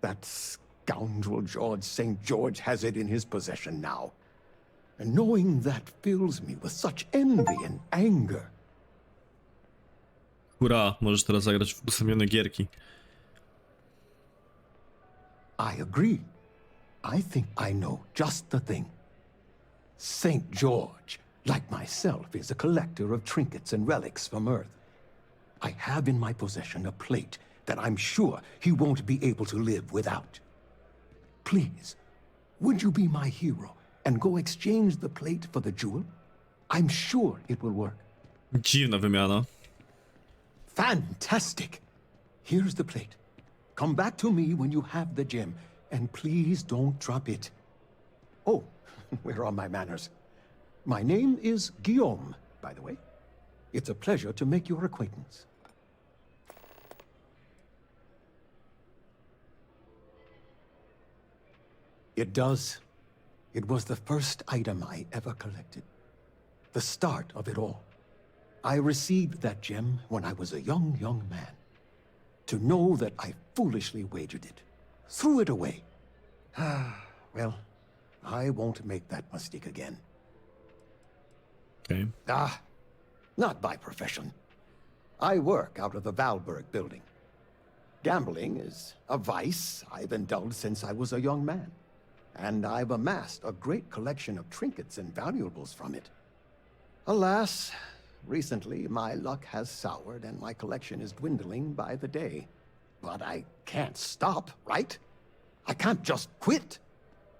That scoundrel George St. George has it in his possession now. And knowing that fills me with such envy and anger. Hurra, możesz teraz zagrać w ustawione gierki. I agree. I think I know just the thing. St. George, like myself, is a collector of trinkets and relics from Earth. I have in my possession a plate that I'm sure he won't be able to live without. Please, would you be my hero and go exchange the plate for the jewel? I'm sure it will work. Dziwna wymiana. Fantastic! Here's the plate. Come back to me when you have the gem, and please don't drop it. Oh, where are my manners? My name is Guillaume, by the way. It's a pleasure to make your acquaintance. It does. It was the first item I ever collected. The start of it all. I received that gem when I was a young man. To know that I foolishly wagered it, threw it away. Well, I won't make that mistake again. Okay. Not by profession. I work out of the Valberg building. Gambling is a vice I've indulged since I was a young man, and I've amassed a great collection of trinkets and valuables from it. Alas, recently my luck has soured and my collection is dwindling by the day. But I can't stop, right? I can't just quit.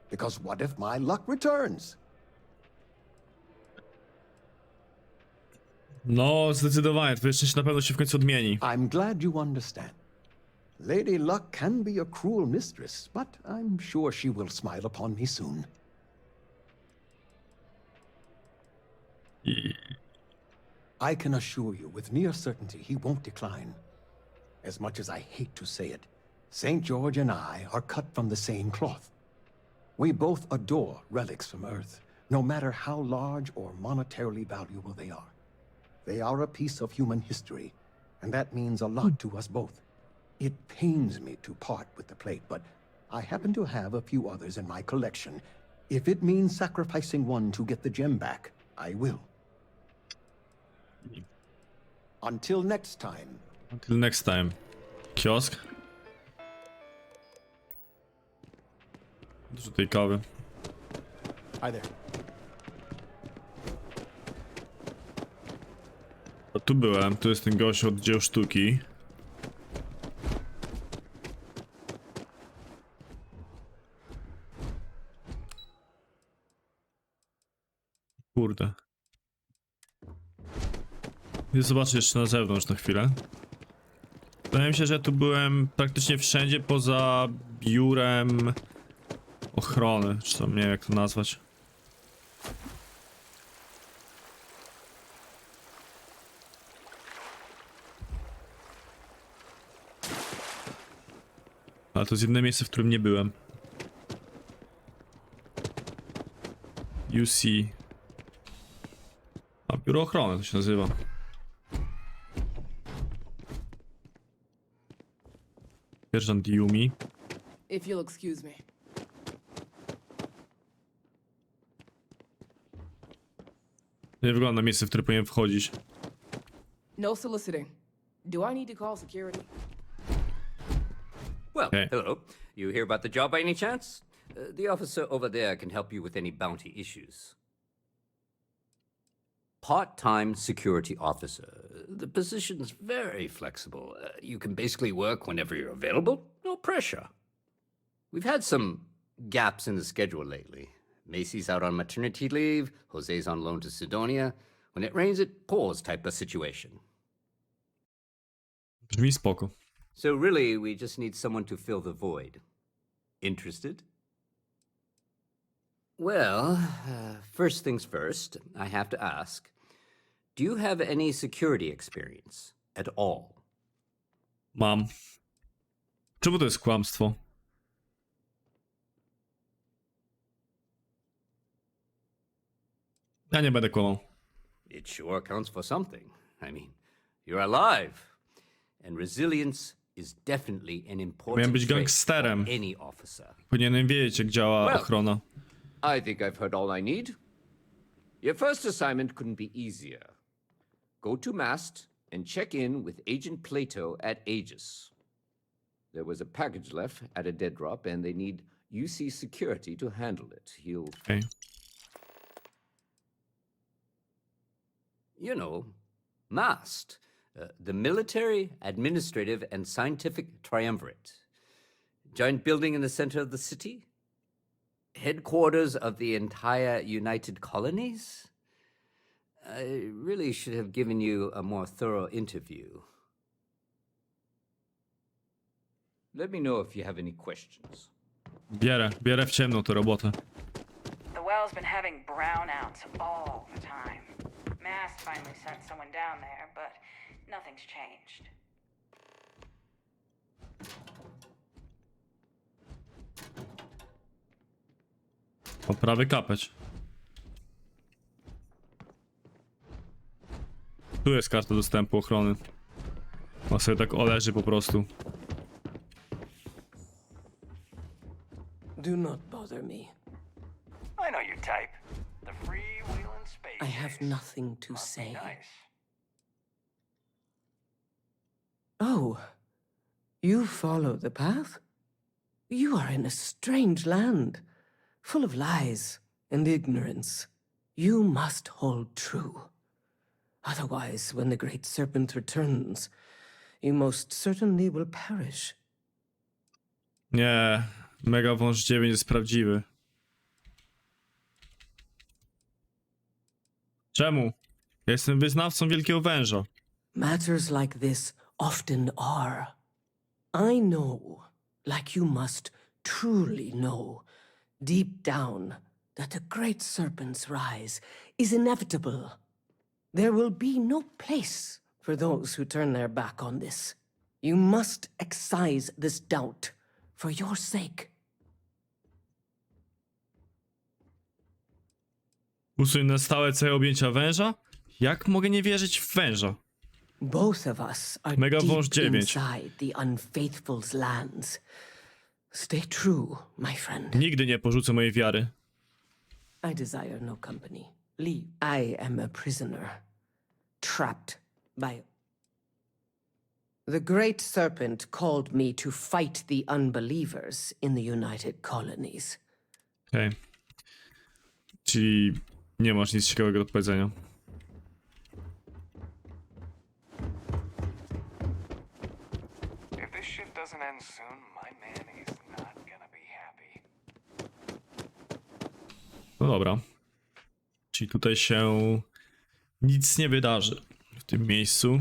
Because what if my luck returns? No, zdecydowanie, twoje szczęście na pewno się w końcu odmieni. I'm glad you understand. Lady Luck can be a cruel mistress, but I'm sure she will smile upon me soon. I can assure you with near certainty he won't decline. As much as I hate to say it, St. George and I are cut from the same cloth. We both adore relics from Earth, no matter how large or monetarily valuable they are. They are a piece of human history, and that means a lot to us both. It pains me to part with the plate, but I happen to have a few others in my collection. If it means sacrificing one to get the gem back, I will. Until next time. Until next time. Kiosk. Dużo tej kawy. Hi there. A tu byłem, tu jest ten gość od dzieł sztuki. Kurde. I zobaczę jeszcze na zewnątrz na chwilę. Wydaje mi się, że tu byłem praktycznie wszędzie poza biurem ochrony, czy tam nie wiem jak to nazwać. Ale to jest jedyne miejsce, w którym nie byłem. UC. A, biuro ochrony to się nazywa. Sierżant Yumi. If you'll excuse me. Nie wygląda na miejsce, w które powinien wchodzić. No soliciting. Do I need to call security? Well, hello. You hear about the job by any chance? The officer over there can help you with any bounty issues. Part-time security officer. The position's very flexible. You can basically work whenever you're available. No pressure. We've had some gaps in the schedule lately. Macy's out on maternity leave. Jose's on loan to Sidonia. When it rains, it pours type of situation. Brzmi spoko. So really, we just need someone to fill the void. Interested? Well, first things first, I have to ask, do you have any security experience at all? Mam. Czemu to jest kłamstwo? Ja nie będę kłamał. It sure counts for something. I mean, you're alive. And resilience is definitely an important Miałem być trait gangsterem. for any officer. Powinienem wiedzieć, jak działa ochrona. I think I've heard all I need. Your first assignment couldn't be easier. Go to Mast and check in with Agent Plato at Aegis. There was a package left at a dead drop, and they need UC security to handle it. He'll... Okay. You know, MAST, the Military, Administrative, and Scientific Triumvirate. Giant building in the center of the city? Headquarters of the entire United Colonies? I really should have given you a more thorough interview. Let me know if you have any questions. Bierę w ciemno tę robotę. The well's been having brownouts all the time. Mast finally sent someone down there, but nothing's changed. Poprawy kapeć. Tu jest karta dostępu ochrony. Ma sobie tak leży po prostu. Do not bother me. I know your type. The freewheeling space I have case. nothing to Must be say. nice. Oh, you follow the path? You are in a strange land, full of lies and ignorance. You must hold true. Otherwise, when the great serpent returns, you most certainly will perish. Nie, Mega Wąż 9 jest prawdziwy. Czemu? Ja jestem wyznawcą Wielkiego Węża. Matters like this often are. I know, like you must truly know, deep down, that the great serpent's rise is inevitable. There will be no place for those who turn their back on this. You must excise this doubt for your sake. Usuń na stałe cechy objęcia węża? Jak mogę nie wierzyć w węża? Both of us are Mega Wąż deep 9. inside the unfaithful's lands. Stay true, my friend. Nigdy nie porzucę mojej wiary. I desire no company. Leave. I am a prisoner, trapped by... The great serpent called me to fight the unbelievers in the United Colonies. Okej. Czyli nie masz nic ciekawego do powiedzenia. If this shit doesn't end soon, my man is not gonna be happy. No dobra. Czyli tutaj się nic nie wydarzy w tym miejscu.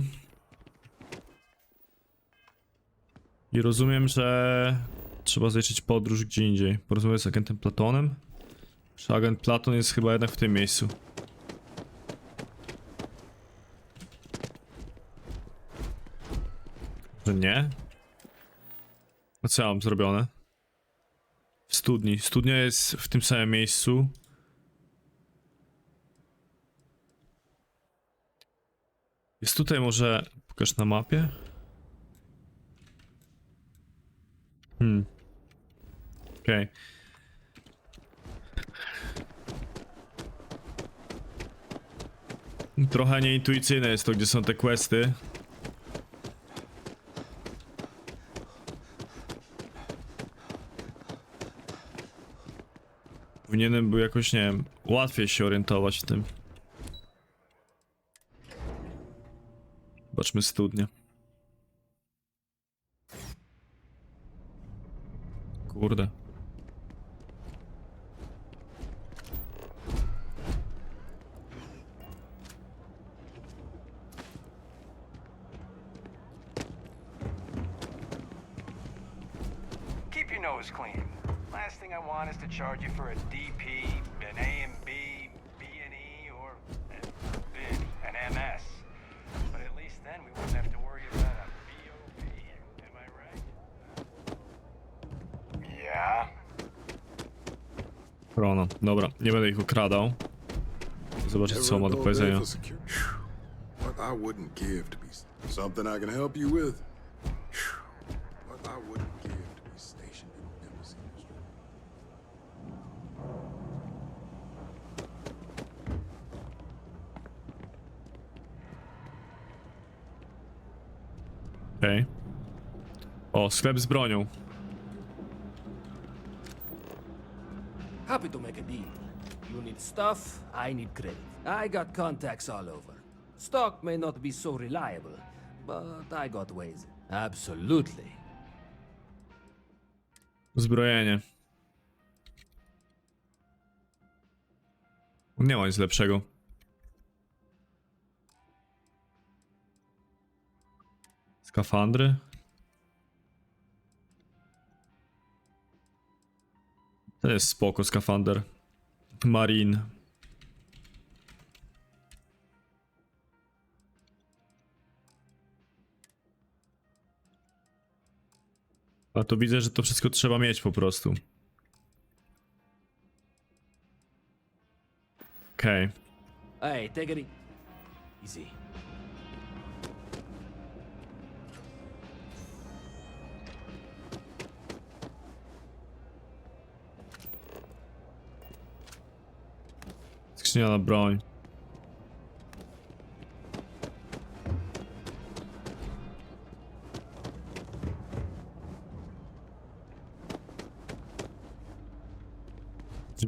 I rozumiem, że trzeba zaliczyć podróż gdzie indziej. Porozmawiać z agentem Platonem? Czy agent Platon jest chyba jednak w tym miejscu? Że nie? A co ja mam zrobione? W studni. Studnia jest w tym samym miejscu. Jest tutaj może... Pokaż na mapie? Okej. Trochę nieintuicyjne jest to, gdzie są te questy. Powinienem był jakoś, nie wiem, łatwiej się orientować w tym. Zobaczmy studnię. Kurde. Keep your nose clean. Last thing I want is to charge you for a DP, an A&B, B&E, or bid, an MS. But at least then we wouldn't have to worry about a BOP. Am I right? Yeah. Chrono. Dobra, nie będę ich okradał. Zobaczyć co ma do powiedzenia. What I wouldn't give to be something I can help you with. What I wouldn't give to be stationed in the embassy district. Okej. O, sklep z bronią. Happy to make a deal. You need stuff, I need credit. I got contacts all over. Stock may not be so reliable, but I got ways. Absolutely. Uzbrojenie. Nie ma nic lepszego. Skafandry. To jest spoko skafander. Marine. A to widzę, że to wszystko trzeba mieć po prostu. Okej. Hey, take it easy. Skrzynia na broń.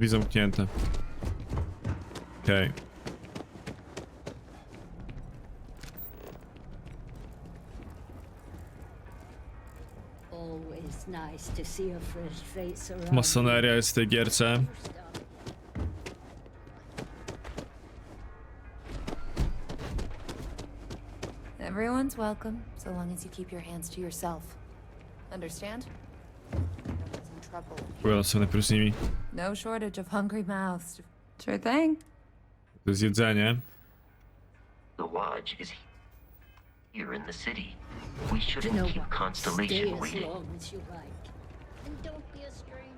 drzwi zamknięte. Okej. Always nice to see a fresh face around. Masoneria jest w tej gierce. Everyone's welcome, so long as you keep your hands to yourself. Understand? No one's in trouble. Pogadam sobie najpierw z nimi. No shortage of hungry mouths. Sure thing. To jest jedzenie. The lodge is here in the city. We shouldn't No, keep stay Constellation as waiting. long as you like. And don't be a stranger.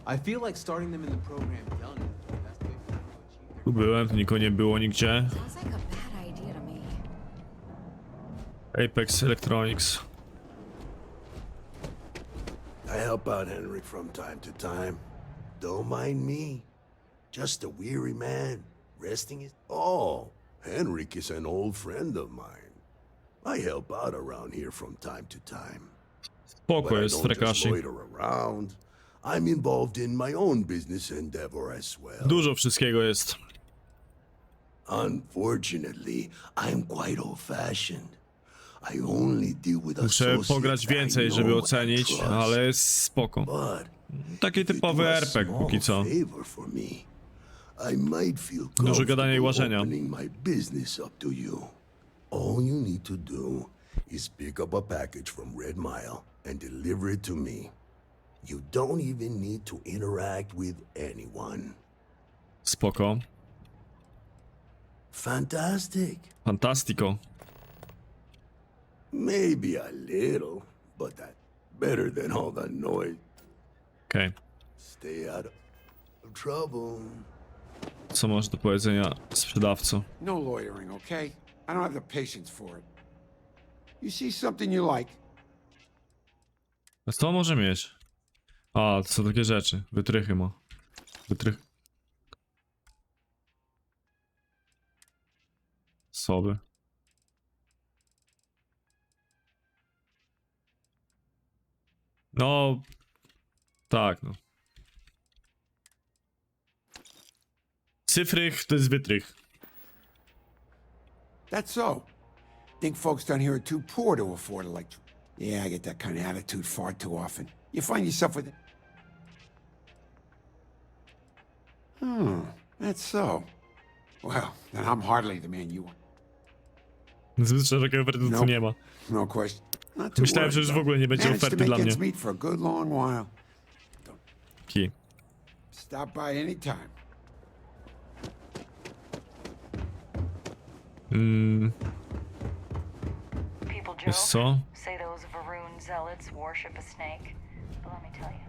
I feel like starting them in the program young. That's the Tu byłem, tu nikogo nie było nigdzie. Sounds like a bad idea to me. Apex Electronics. I help out Henrik from time to time. Don't mind me. Just a weary man, resting his... Oh, Henrik is an old friend of mine. I help out around here from time to time. Spoko But I jest, don't just Frekashi. loiter around. I'm involved in my own business endeavor as well. Dużo wszystkiego jest. Unfortunately, I'm quite old-fashioned. I only deal with Muszę associates pograć I więcej, żeby know and ocenić, trust. ale jest spoko. Taki typowy RPG póki co. Favor for me. I might feel Dużo gadania i comfortable łażenia. opening my business up to you. All you need to do is pick up a package from Red Mile and deliver it to me. You don't even need to interact with anyone. Spoko. Fantastic. Fantastico. Maybe a little, but that's better than all the noise. Okej. Stay out of trouble. Co masz do powiedzenia, sprzedawco? No loitering, okay? I don't have the patience for it. You see something you like? A co może mieć? A, to są takie rzeczy. Wytrychy ma. Wytrych. Soby. No... Tak, no. Cyfrych to jest wytrych. That's so. Think folks down here are too poor to afford electric. Yeah, I get that kind of attitude far too often. You find yourself with... That's so. Well, then I'm hardly the man you want. Zbyt szerokiej oferty tu nie ma. No question. Not too Myślałem, że już w ogóle nie będzie Managed to oferty dla make mnie. ends meet for a good long while. Ki. Stop by anytime. People Wiesz joke, co? say those Varun zealots worship a snake. But let me tell you,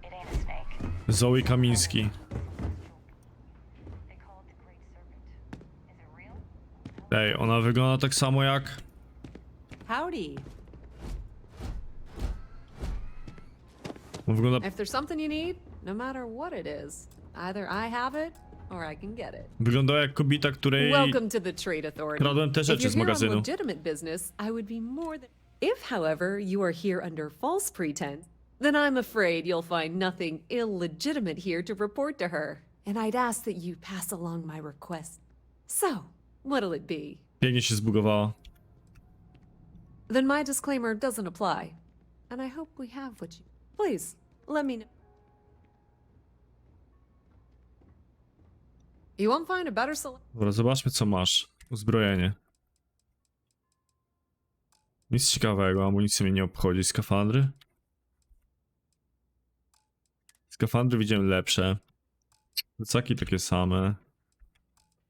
it ain't a snake. Zoe Kamiński. Ej, ona wygląda tak samo jak... Howdy. On wygląda... If there's something you need, no matter what it is, either I have it or I can get it. Wyglądała jak kobieta, której... Welcome to the Trade Authority. Kradłem te rzeczy If z you're here on magazynu. legitimate business, I would be more than... If, however, you are here under false pretense, then I'm afraid you'll find nothing illegitimate here to report to her. And I'd ask that you pass along my request. So, what'll it be? Pięknie się zbugowała. Then my disclaimer doesn't apply. And I hope we have what you... Please, let me know. You won't find a better selection. Dobra, zobaczmy co masz. Uzbrojenie. Nic ciekawego, amunicja mnie nie obchodzi. Skafandry? Skafandry widziałem lepsze. Plecaki takie same.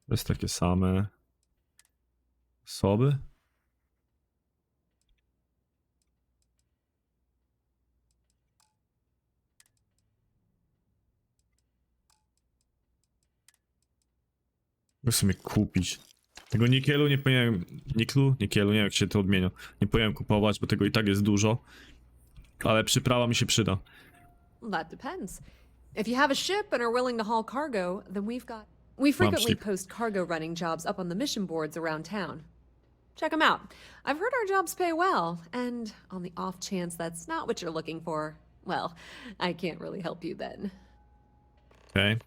To jest takie same. Soby? Mogę sobie kupić. Tego nikielu nie powinienem... Nikielu, nie wiem jak się to odmienia. Nie powinienem kupować, bo tego i tak jest dużo. Ale przyprawa mi się przyda. That depends. If you have a ship and are willing to haul cargo, then we've got... We frequently ship. post cargo running jobs up on the mission boards around town. check them out. I've heard our jobs pay well, and on the off chance that's not what you're looking for, well, I can't really help you then. Okej.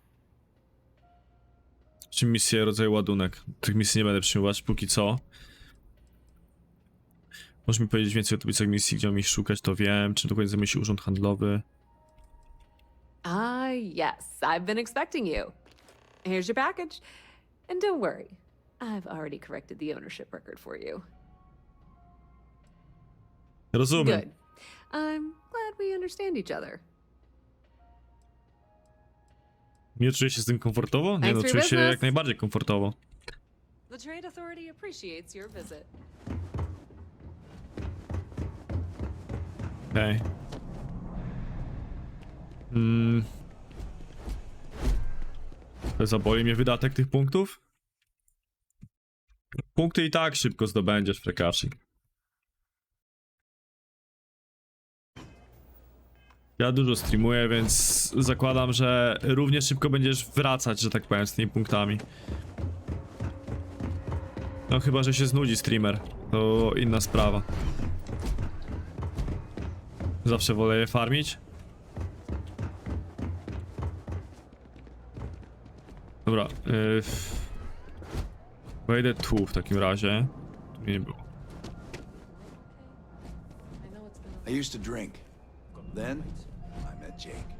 Czy misje, rodzaj ładunek? Tych misji nie będę przyjmować póki co. Możesz mi powiedzieć więcej o tablicach misji, gdzie mam ich szukać, to wiem. Czym dokładnie zajmuje się urząd handlowy? Yes, I've been expecting you. Here's your package. And don't worry, I've already corrected the ownership record for you. Rozumiem. Good. I'm glad we understand each other. Nie czuję się z tym komfortowo? Nie, Thanks no for czuję your się business. jak najbardziej komfortowo. The Trade Authority appreciates your visit. Okej. To zaboli mnie wydatek tych punktów? Punkty i tak szybko zdobędziesz, Frekashi. Ja dużo streamuję, więc zakładam, że równie szybko będziesz wracać, że tak powiem, z tymi punktami. No chyba, że się znudzi streamer. To inna sprawa. Zawsze wolę je farmić. Dobra, wejdę tu w takim razie. Tu mnie nie było. I used to drink. Then I met Jake.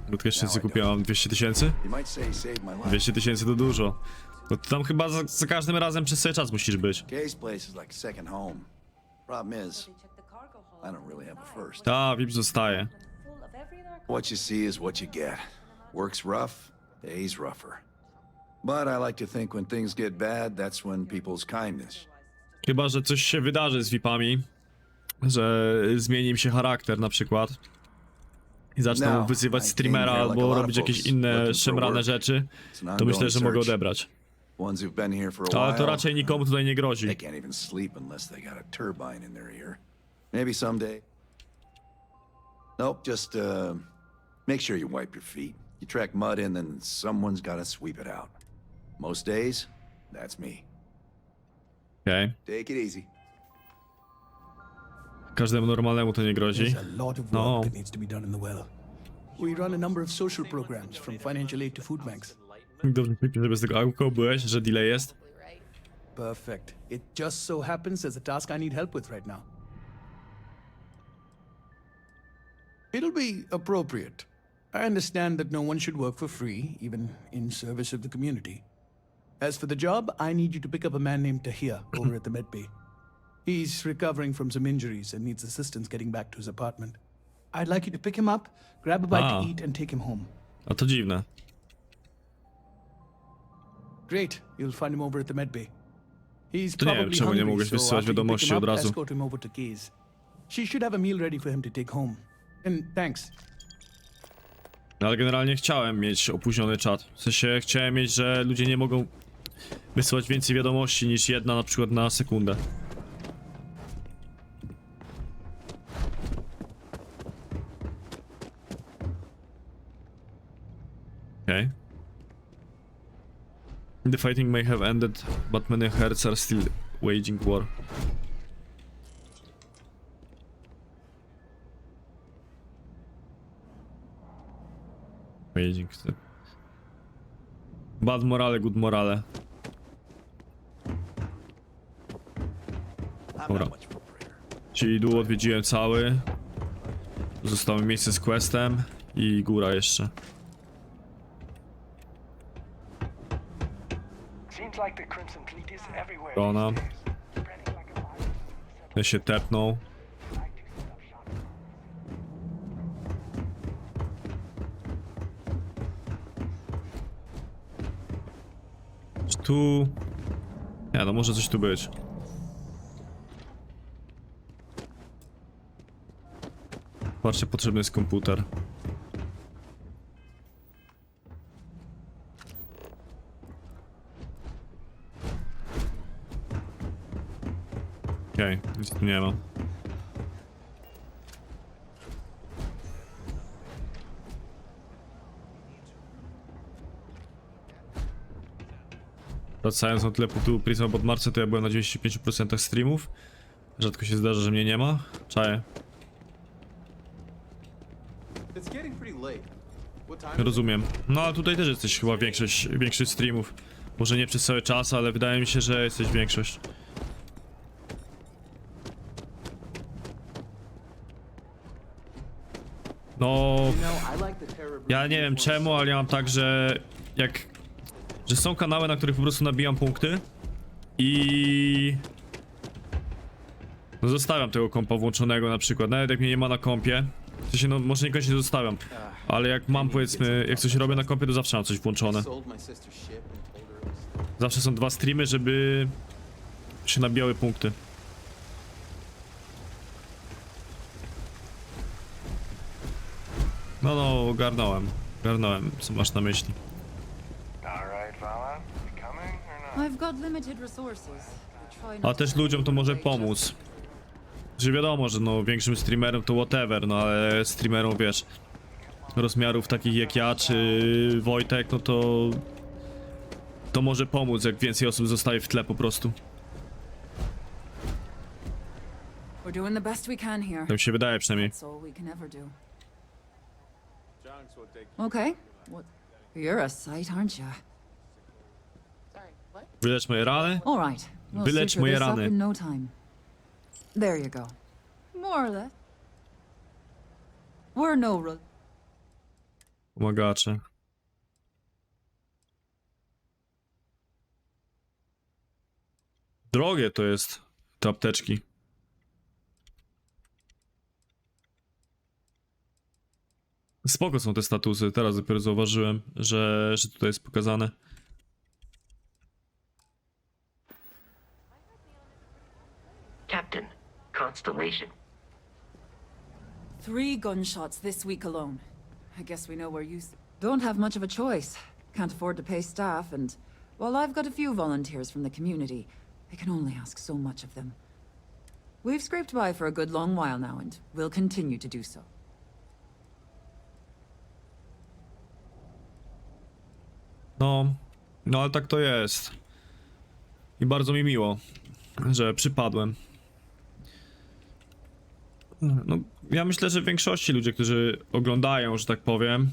Budkę szczęście kupiłam 200 000? You might say he saved my life. 200 000 to dużo. No to tam chyba za każdym razem przez cały czas musisz być. Kay's place is like second home. Problem is, I don't really have a first. Ta, VIP zostaje. What you see is what you get. Work's rough, day's rougher. But I like to think when things get bad, that's when people's kindness. Chyba, że coś się wydarzy z VIP-ami. Że zmieni im się charakter na przykład. I zaczną wyzywać streamera albo robić jakieś inne szemrane rzeczy. To myślę, że mogę odebrać. Ale to raczej nikomu tutaj nie grozi. They can't even sleep unless they got a turbine in their ear. Maybe someday. Nope, just make sure you wipe your feet. You track mud in, then someone's gotta sweep it out. Most days, that's me. Okej. Take it easy. Każdemu normalnemu to nie grozi. There's a lot of work that needs to be done in the well. We run a number of social programs, from financial aid to food banks. Dobrze, że bez tego auko byłeś, że delay jest. Perfect. It just so happens there's a task I need help with right now. It'll be appropriate. I understand that no one should work for free, even in service of the community. As for the job, I need you to pick up a man named Tahir over at the medbay. He's recovering from some injuries and needs assistance getting back to his apartment. I'd like you to pick him up, grab a bite to eat, and take him home. A to dziwne. Great. You'll find him over at the medbay. He's To nie wiem, probably czemu nie hungry, mogłeś so wysyłać after you pick wiadomości him od up, razu. escort him over to Kay's. She should have a meal ready for him to take home. And thanks. No, ale generalnie chciałem mieć opóźniony czat. W sensie chciałem mieć, że ludzie nie mogą wysyłać więcej wiadomości niż jedna na przykład na sekundę. Okay. The fighting may have ended, but many herds are still waging war. Waging. Bad morale, good morale. Dobra. Czyli dół odwiedziłem cały. Zostało mi miejsce z questem i góra jeszcze. Rona. Ja się tepnął. Czy tu... Nie, no może coś tu być. Patrzcie, potrzebny jest komputer. Okej, nic tu nie ma. Wracając na tyle punktu Prisma pod Marcem, to ja byłem na 95% streamów. Rzadko się zdarza, że mnie nie ma. Czaję. It's getting pretty late. What time is it? Rozumiem. No ale tutaj też jesteś chyba większość streamów. Może nie przez cały czas, ale wydaje mi się, że jesteś większość. No... Ja nie wiem czemu, ale ja mam tak, że że są kanały, na których po prostu nabijam punkty i... No zostawiam tego kompa włączonego na przykład, nawet jak mnie nie ma na kompie. W sensie, no może niekoniecznie zostawiam, ale jak mam, powiedzmy, jak coś robię na kompie, to zawsze mam coś włączone. Zawsze są 2 streamy, żeby się nabijały punkty. No, ogarnąłem, co masz na myśli. I've got limited resources. Try A not też ludziom to może pomóc. Że wiadomo, że no większym streamerom to whatever, no ale streamerom, wiesz, rozmiarów takich jak ja czy Wojtek, no to może pomóc, jak więcej osób zostaje w tle po prostu. We're doing the best we can here. Tak mi się wydaje przynajmniej. That's all we can ever do. Okay. What? You're a sight, aren't you? Wylecz moje rany? All right. We'll Wylecz suture moje this up rany. in no time. There you go. More or less. We're no real. Pomagacze. Drogie to jest, te apteczki. Spoko są te statusy, teraz dopiero zauważyłem, że tutaj jest pokazane. Captain, Constellation. 3 gunshots this week alone. I guess we know where you don't have much of a choice. Can't afford to pay staff, and while I've got a few volunteers from the community, I can only ask so much of them. We've scraped by for a good long while now, and we'll continue to do so. No ale tak to jest. I bardzo mi miło, że przypadłem. No, ja myślę, że w większości ludzie, którzy oglądają, że tak powiem,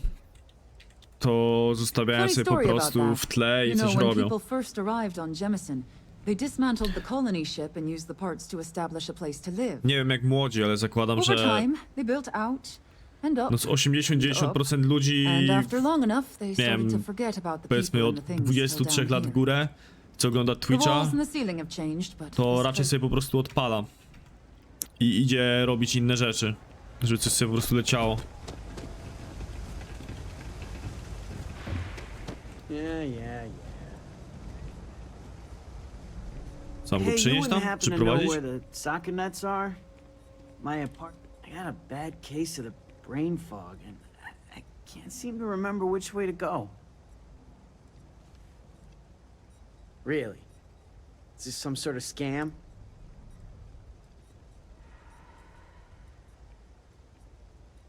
to zostawiają Funny sobie po story about prostu that. w tle i You know, coś when robią. people first arrived on Jemison, they dismantled the colony ship and used the parts to establish a place to live. Nie wiem jak młodzi, ale zakładam, Over że time, they built out and up. no z 80-90% ludzi, And after long enough, they nie started to wiem, forget about the powiedzmy people od and the things 23 still lat down w here. górę, co ogląda The Twitcha, walls and the ceiling have changed, but to this raczej place- sobie po prostu odpala. I idzie robić inne rzeczy, żeby coś sobie po prostu leciało. Yeah. Co, mam go Hey, you przynieść wouldn't tam? happen Czy to know prowadzić? where the soccer nets are? My apartment. I got a bad case of the brain fog, and I can't seem to remember which way to go. Really? Is this some sort of scam?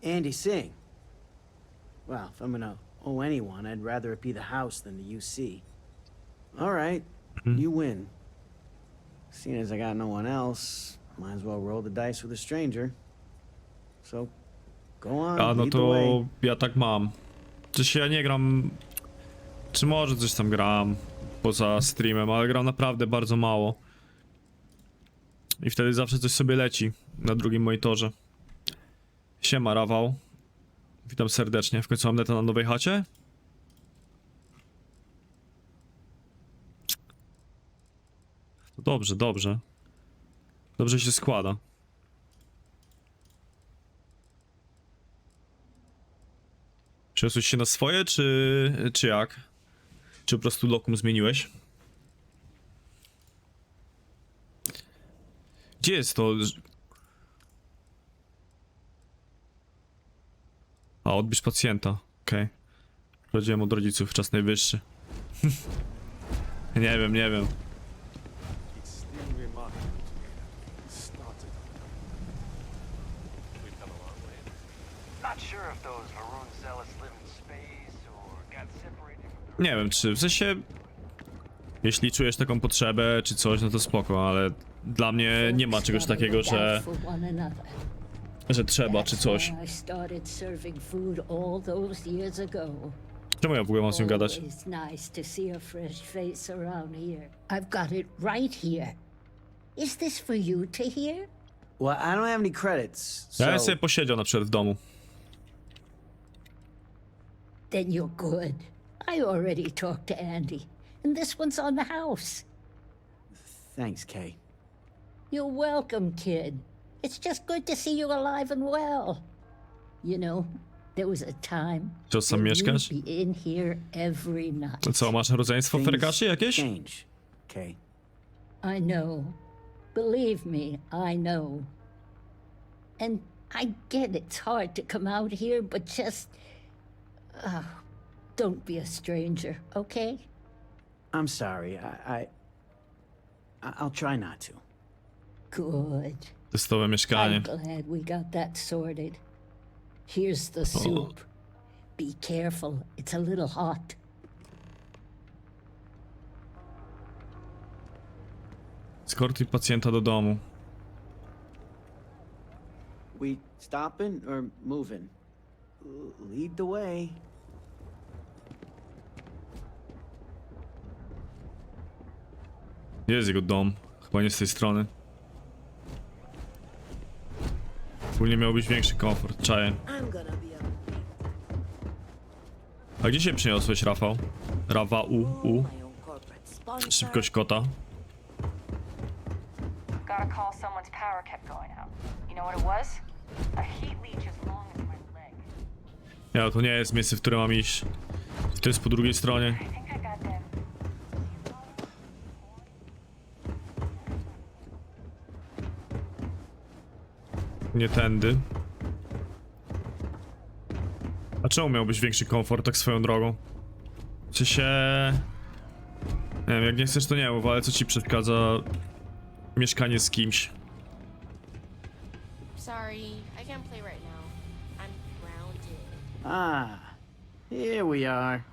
Andy, sing. Well, if I'm gonna owe anyone, I'd rather it be the house than the UC. All right, you win. Seeing as I got no one else, might as well roll the dice with a stranger. So, go on, A no lead the way. to ja tak mam. Czy się ja nie gram... Czy może coś tam gram poza streamem, ale gram naprawdę bardzo mało. I wtedy zawsze coś sobie leci na drugim monitorze. Siema, Rafał. Witam serdecznie. W końcu mam neta na nowej chacie? To dobrze, dobrze. Dobrze się składa. Przeniosłeś się na swoje, czy jak? Czy po prostu lokum zmieniłeś? Gdzie jest to? A, odbierz pacjenta. Okej. Rodziłem od rodziców, czas najwyższy. Nie wiem. Not sure if those Varun zealots live in space or got separated. Nie wiem, czy w sensie... Jeśli czujesz taką potrzebę czy coś, no to spoko, ale dla mnie nie ma czegoś takiego, że trzeba czy coś. I started serving food all those years ago. Czemu ja w ogóle mam z nią gadać? It's nice to see a fresh face around here. I've got it right here. Is this for you to hear? Well, I don't have any credits, so... Ja bym sobie posiedział na przykład w domu. Then you're good. I already talked to Andy, and this one's on the house. Thanks, Kay. You're welcome, kid. It's just good to see you alive and well. You know, there was a time Co, sam when mieszkasz? you'd be in here every night. To co, masz rodzeństwo w Fergasie jakieś? Change, Kay. I know. Believe me, I know. And I get it's hard to come out here, but just... don't be a stranger, okay? I'm sorry. I'll try not to. Good. Testowe mieszkanie. I'm glad we got that sorted. Here's the soup. Be careful, it's a little hot. Eskortuj pacjenta do domu. We stopping or moving? Lead the way. Jest jego dom. Chyba nie z tej strony. Ogólnie miał być większy komfort, czaję. A gdzie się przyniosłeś, Rafał? Rafał. Szybkość kota. Got a call someone's power kept going out. You know what it was? A heat leech as long as my leg. Nie, to nie jest miejsce, w które mam iść. To jest po drugiej stronie. I think I got them. Nie tędy. A czemu miałbyś większy komfort tak swoją drogą? Czy się... Nie wiem, jak nie chcesz to nie mów, ale co ci przeszkadza mieszkanie z kimś? Sorry, I can't play right now. I'm grounded. Ah, here we are.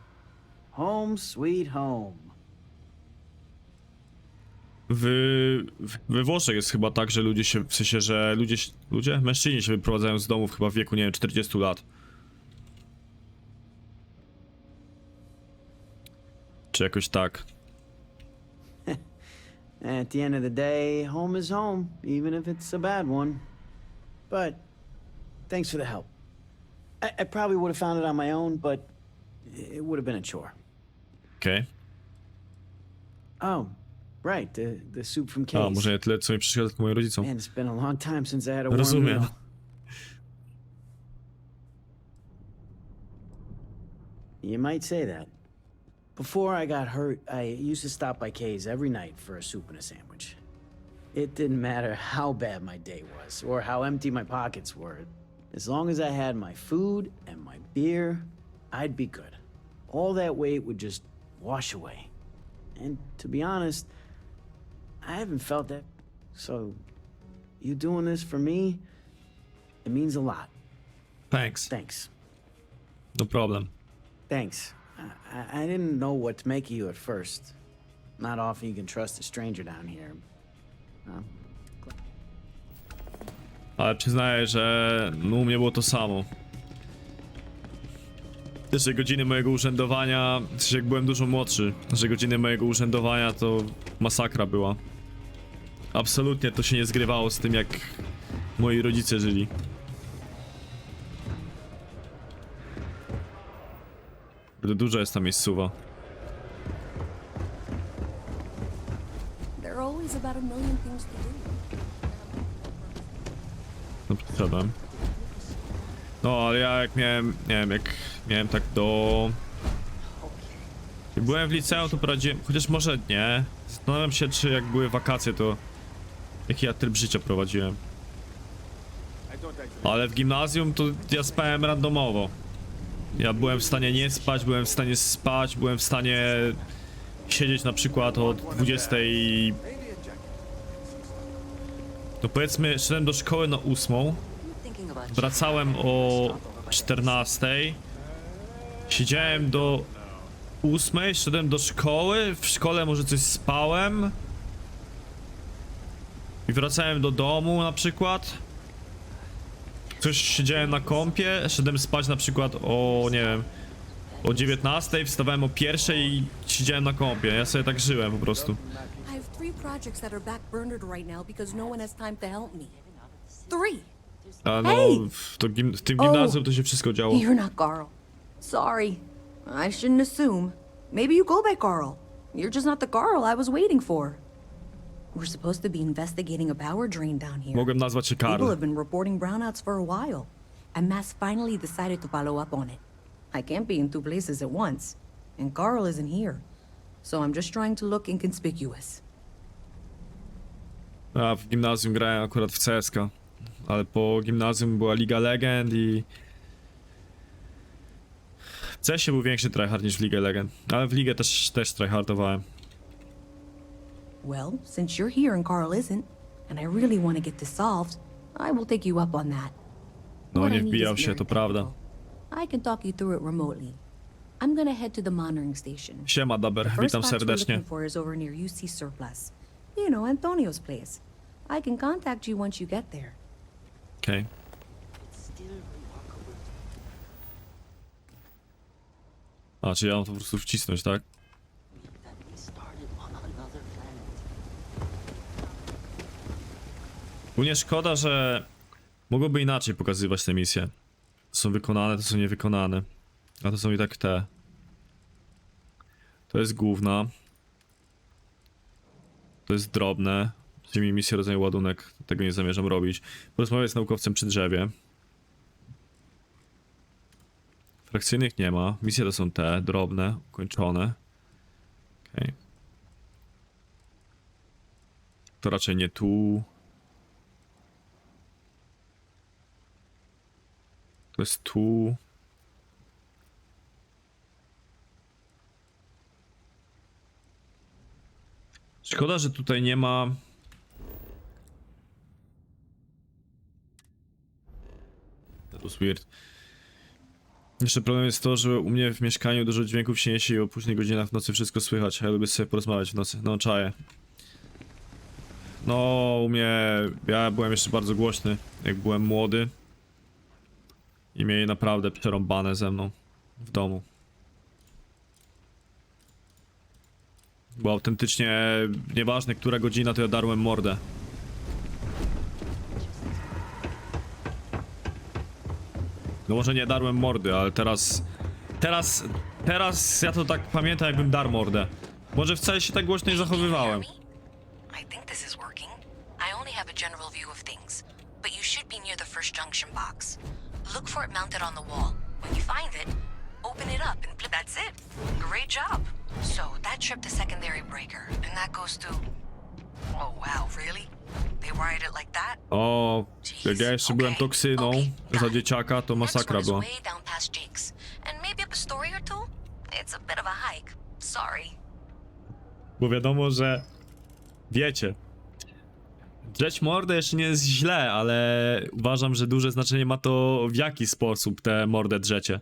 Home sweet home. We Włoszech jest chyba tak, że ludzie się, w sensie, że mężczyźni się wyprowadzają z domów chyba w wieku, nie wiem, 40 lat. Czy jakoś tak. At the end of the day, home is home, even if it's a bad one. But thanks for the help. I probably would have found it on my own, but it would have been a chore. Okej. Oh, right, the soup from A, Kay's. może nie tyle, co mi przeszkadza, tylko moim rodzicom. Man, it's been a long time since I had a warm Rozumiem. meal. You might say that. Before I got hurt, I used to stop by Kay's every night for a soup and a sandwich. It didn't matter how bad my day was or how empty my pockets were. As long as I had my food and my beer, I'd be good. All that weight would just wash away. And to be honest, I haven't felt that. So, you doing this for me, it means a lot. Thanks. Thanks. No problem. Thanks. I didn't know what to make of you at first. Not often you can trust a stranger down here. Ale przyznaję, że no, u mnie było to samo. Jeszcze godziny mojego urzędowania, w sensie jak byłem dużo młodszy, że godziny mojego urzędowania to masakra była. Absolutnie to się nie zgrywało z tym, jak moi rodzice żyli. Dużo jest tam miejscowa. There are always about a million things to do. No przyszedłem. No ale ja jak miałem, nie wiem, jak miałem tak do... Jak byłem w liceum to prowadziłem, chociaż może nie. Zastanawiam się, czy jak były wakacje to jaki ja tryb życia prowadziłem. Ale w gimnazjum to ja spałem randomowo. Ja byłem w stanie nie spać, byłem w stanie spać, byłem w stanie siedzieć na przykład od 20. No powiedzmy, szedłem do szkoły na 8, wracałem o 14, siedziałem do 8 szedłem do szkoły, w szkole może coś spałem. I wracałem do domu na przykład. Coś siedziałem na kompie, szedłem spać na przykład o, nie wiem, o 19, wstawałem o 1 i siedziałem na kompie. Ja sobie tak żyłem po prostu. I have 3 projects that are backburnered right now because no one has time to help me. 3. A no, w tym gimnazjum to się wszystko działo. You're not Carl. Sorry. I shouldn't assume. Maybe you go by Carl. You're just not the Carl I was waiting for. We're supposed to be investigating a power drain down here. Mogłem nazwać się People Karl. have been reporting brownouts for a while, and Mass finally decided to follow up on it. I can't be in 2 places at once, and Carl isn't here. So I'm just trying to look inconspicuous. A w gimnazjum grałem akurat w CS:GO. Ale po gimnazjum była Liga Legend i... W CS-ie był większy tryhard niż w Ligę Legend. Ale w Ligę też tryhardowałem. Well, since you're here and Carl isn't, and I really want to get this solved, I will take you up on that. No What I nie need wbijał is się, very to prawda. I can talk you through it remotely. I'm gonna head to the monitoring station. Siema Daber, The first witam box we're serdecznie. looking for is over near UC Surplus. You know, Antonio's place. I can contact you once you get there. Okej. A, czy ja mam to po prostu wcisnąć, tak? Mnie szkoda, że mogłoby inaczej pokazywać te misje. To są wykonane, to są niewykonane. A to są i tak te. To jest główna. To jest drobne. Czyli misję rodzaju ładunek, tego nie zamierzam robić. Porozmawiać z naukowcem przy drzewie. Frakcyjnych nie ma. Misje to są te, drobne, ukończone. Okej. To raczej nie tu. To jest tu. Szkoda, że tutaj nie ma... That was weird. Jeszcze problem jest to, że u mnie w mieszkaniu dużo dźwięków się niesie i o późnych godzinach w nocy wszystko słychać, a ja lubię sobie porozmawiać w nocy. No, czaję. No, u mnie... Ja byłem jeszcze bardzo głośny, jak byłem młody. I mieli naprawdę przerąbane ze mną w domu. Bo autentycznie nieważne która godzina, to ja darłem mordę. No może nie darłem mordy, ale teraz ja to tak pamiętam, jakbym dar mordę. Może wcale się tak głośno nie zachowywałem. I think this is working. I only have a general view of things, but you should be near the first junction box. Look for it mounted on the wall. When you find it, open it up and flip. That's it. Great job. So that tripped the secondary breaker, and that goes to... Oh wow, really? They wired it like that? O, jak ja jeszcze byłem toksyną za dzieciaka, to masakra była. Way down past Jake's, and maybe up a story or two? It's a bit of a hike. Sorry. Bo wiadomo, że... Wiecie. Drzeć mordę jeszcze nie jest źle, ale uważam, że duże znaczenie ma to, w jaki sposób te mordę drzecie.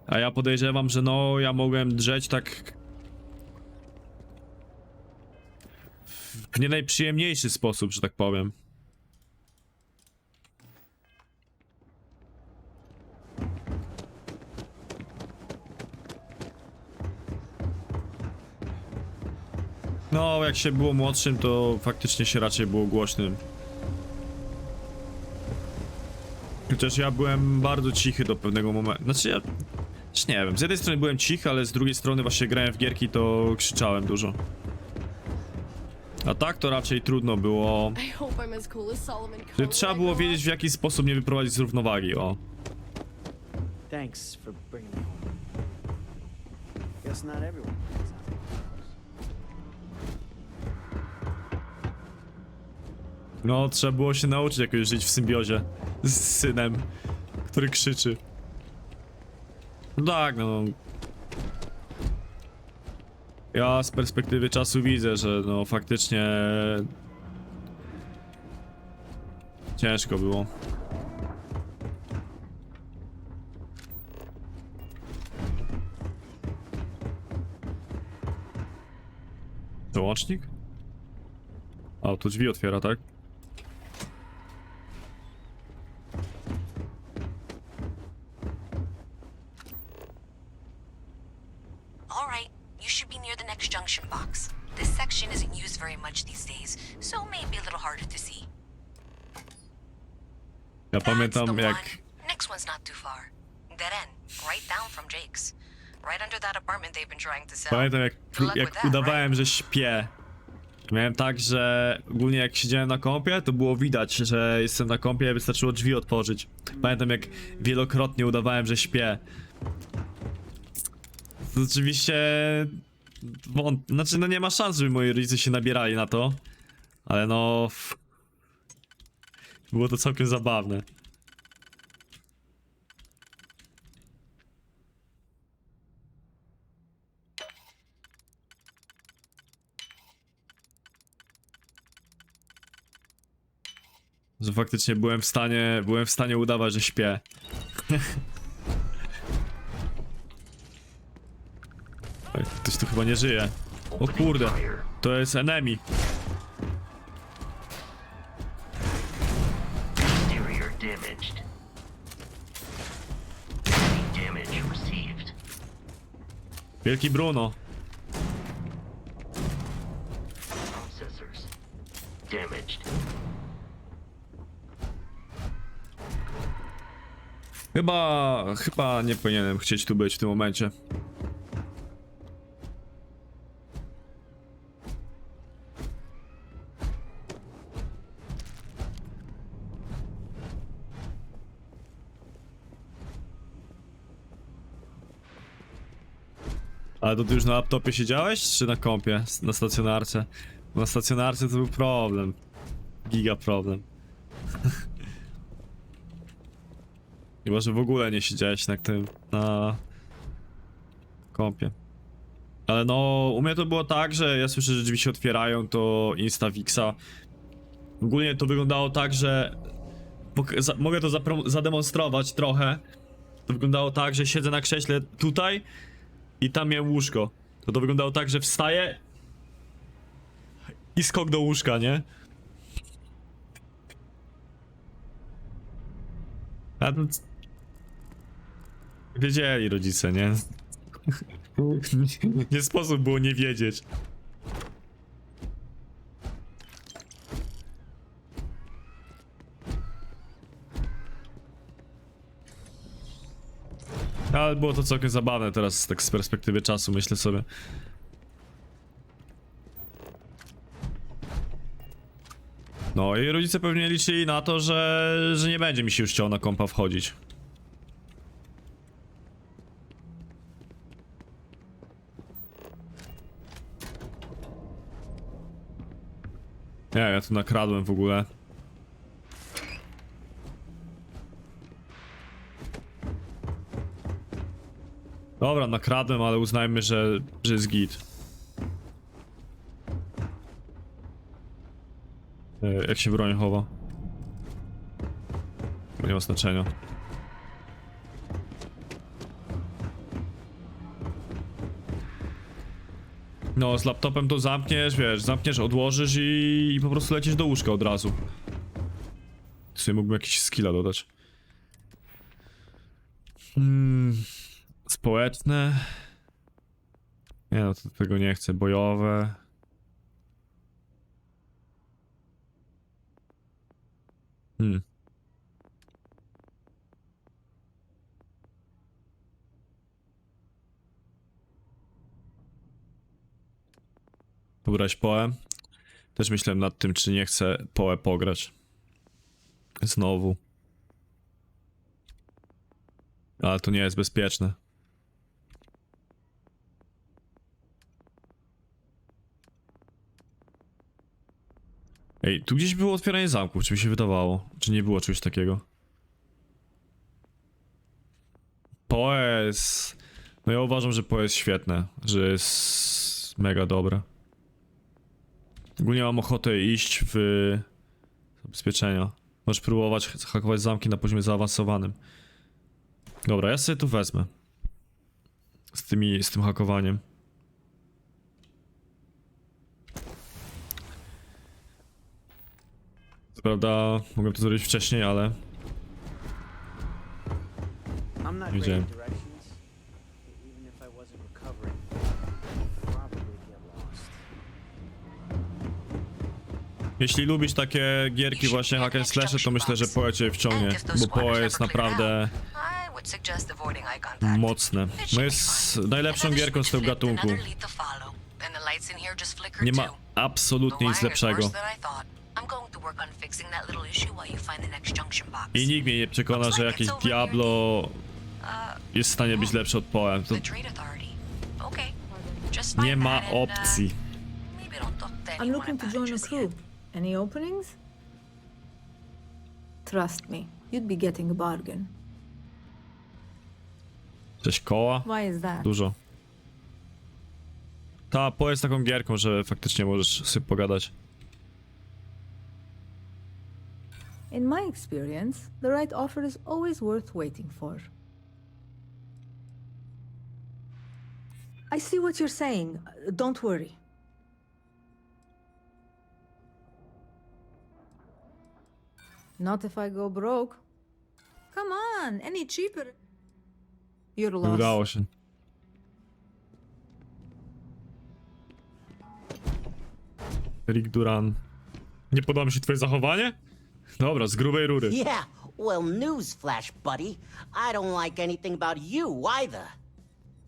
A ja podejrzewam, że no, ja mogłem drzeć tak... w nie najprzyjemniejszy sposób, że tak powiem. No, jak się było młodszym, to faktycznie się raczej było głośnym. Chociaż ja byłem bardzo cichy do pewnego momentu. Znaczy ja... nie wiem, z jednej strony byłem cichy, ale z drugiej strony właśnie grałem w gierki, to krzyczałem dużo. A tak to raczej trudno było. Że trzeba było wiedzieć, w jaki sposób mnie wyprowadzić z równowagi, o. Thanks for bringing me home. Guess not everyone. No, trzeba było się nauczyć jakoś żyć w symbiozie z synem, który krzyczy. No tak, no. Ja z perspektywy czasu widzę, że no faktycznie... ciężko było. Przełącznik? O, tu drzwi otwiera, tak? All right, you should be near the next junction box. This section isn't used very much these days, so maybe a little harder to see. Ja pamiętam That's the jak... one. Next one's not too far. Dead end, right down from Jake's. Right under that apartment they've been trying to sell. Pamiętam Good luck with jak that, udawałem, że śpię. Miałem tak, że ogólnie jak siedziałem na kompie, to było widać, że jestem na kompie, wystarczyło drzwi otworzyć. Pamiętam jak wielokrotnie udawałem, że śpię. To oczywiście... Znaczy, no nie ma szans, żeby moi rodzice się nabierali na to. Ale no... Było to całkiem zabawne. Że faktycznie byłem w stanie udawać, że śpię. Ktoś tu chyba nie żyje. O kurde, to jest enemy. Exterior damaged. Damage received. Wielki Bruno. Processors damaged. Chyba nie powinienem chcieć tu być w tym momencie. Ale to ty już na laptopie siedziałeś, czy na kompie? Na stacjonarce? Na stacjonarce to był problem. Giga problem. Chyba, że w ogóle nie siedziałeś na tym, na kompie. Ale no, u mnie to było tak, że ja słyszę, że drzwi się otwierają, to Instawixa. Ogólnie to wyglądało tak, że... Mogę to zademonstrować trochę. To wyglądało tak, że siedzę na krześle tutaj i tam miałem łóżko. To wyglądało tak, że wstaję i skok do łóżka, nie? A to... Wiedzieli rodzice, nie? Nie sposób było nie wiedzieć. Ale było to całkiem zabawne teraz, tak z perspektywy czasu, myślę sobie. No i rodzice pewnie liczyli na to, że nie będzie mi się już chciało na kompa wchodzić. Nie, ja tu nakradłem w ogóle. Dobra, nakradłem, ale uznajmy, że jest git. Jak się broń chowa? To nie ma znaczenia. No, z laptopem to zamkniesz, wiesz, zamkniesz, odłożysz i po prostu lecisz do łóżka od razu. Sobie mógłbym jakiś skilla dodać. Społeczne. Nie no, to tego nie chcę. Bojowe. Pobrać Poe. Też myślałem nad tym, czy nie chcę Poe pograć. Znowu. Ale to nie jest bezpieczne. Ej, tu gdzieś było otwieranie zamków, czy mi się wydawało? Czy nie było czegoś takiego? Poe jest... No ja uważam, że Poe jest świetne. Że jest... mega dobre. Ogólnie mam ochotę iść w... zabezpieczenia. Możesz próbować hakować zamki na poziomie zaawansowanym. Dobra, ja sobie to wezmę. Z tym hakowaniem. prawda mogłem to zrobić wcześniej, ale I'm not nie great wiedziałem. at directions. Even if I wasn't recovering, I'd probably get lost. Jeśli lubisz takie gierki właśnie hack and slashe, to myślę, że Poe cię wciągnie, bo Poe jest naprawdę I would suggest avoiding eye contact. mocne. No jest najlepszą gierką z tego gatunku. Another lead to follow, and the lights in here just flickered Nie ma too. absolutnie nic lepszego. Worse than I thought. I'm going to work on fixing that little issue while you find the next junction box. I nikt mnie nie przekona, że jakieś Diablo jest w stanie być lepsze od Poe. To The Trade Authority. Okay. Just nie find ma that and, opcji. maybe don't talk to I'm anyone looking to about join it a just yet. crew. Any openings? Trust me, you'd be getting a bargain. Cześć koła? Why is that? Dużo. Ta Poe jest taką gierką, że faktycznie możesz sobie pogadać. In my experience, the right offer is always worth waiting for. I see what you're saying. Don't worry. Not if I go broke. Come on, any cheaper. You're lost. Udało się. Rick Duran. Nie podoba mi się twoje zachowanie? Dobra, z grubej rury. Yeah, well, newsflash, buddy. I don't like anything about you either.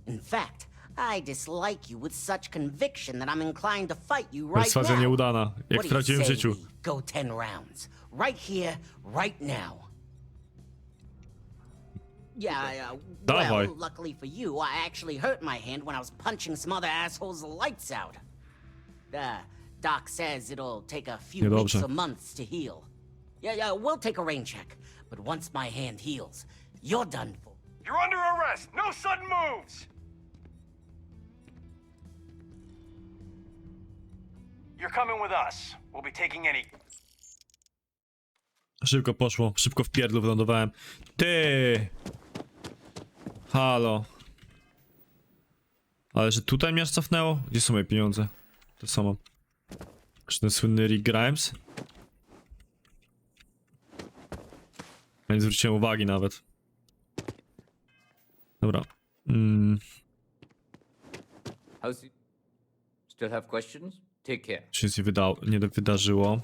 In fact, I dislike you with such conviction that I'm inclined to fight you right Perswazja now. nieudana, jak What w do you prawdziwym say życiu. we go 10 rounds? Right here, right now. Yeah, Dawaj. well, luckily for you, I actually hurt my hand when I was punching some other assholes' lights out. Doc says it'll take a few weeks Niedobrze. or months to heal. Yeah, we'll take a rain check. But once my hand heals, you're done for. You're under arrest. No sudden moves. You're coming with us. We'll be taking any... Szybko poszło, szybko w pierdlu wylądowałem. Ty! Halo. Ale że tutaj mnie aż cofnęło? Gdzie są moje pieniądze? To samo. Czy ten słynny Rick Grimes? Ja nie zwróciłem uwagi nawet. Dobra. How's it? Still have questions? Take care. Się nic nie wydarzyło.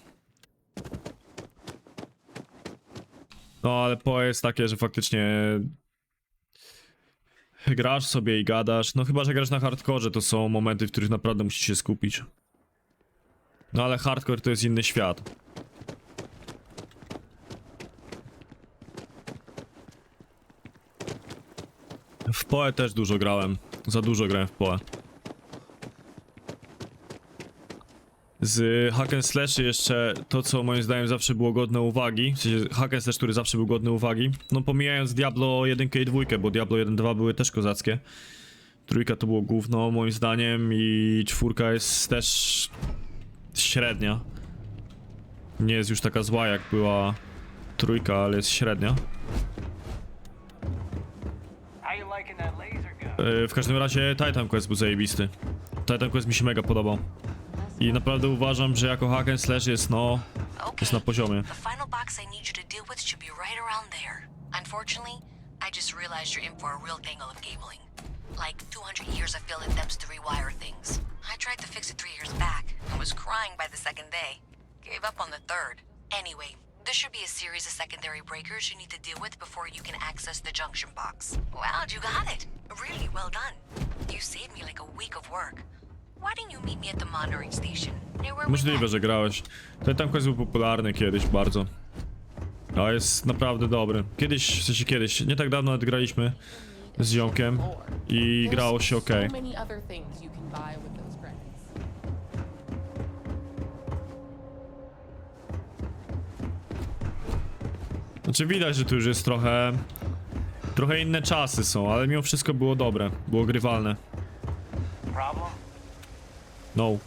No ale Poe jest takie, że faktycznie grasz sobie i gadasz. No chyba, że grasz na hardkorze, to są momenty, w których naprawdę musisz się skupić. No ale hardcore to jest inny świat. W Poe też dużo grałem. Za dużo grałem w Poe. Z hack and slashy jeszcze to, co moim zdaniem zawsze było godne uwagi, w sensie hack and slash, który zawsze był godny uwagi, no pomijając Diablo 1 i 2, bo Diablo 1 2 były też kozackie. Trójka to było gówno moim zdaniem i czwórka jest też średnia. Nie jest już taka zła jak była trójka, ale jest średnia. W każdym razie Titan Quest był zajebisty. Titan Quest mi się mega podobał. I naprawdę uważam, że jako hack and slash jest jest na poziomie. The final box I need you to deal with should be right around there. Unfortunately, I just realized you're in for a real tangle of cabling. Like 200 years of fill-in depths to rewire things. I tried to fix it 3 years back and was crying by the second day. Gave up on the third. Anyway, there should be a series of secondary breakers you need to deal with before you can access the junction box. Wow, you got it. Really well done. You saved me like a week of work. Why didn't you meet me at the monitoring station? Near where we Możliwe, że grałeś. Titan Quest był popularny kiedyś bardzo. A jest naprawdę dobry. Kiedyś, w sensie kiedyś, nie tak dawno nawet graliśmy z ziomkiem i grało się ok. Znaczy widać, że tu już jest trochę inne czasy są, ale mimo wszystko było dobre, było grywalne. No.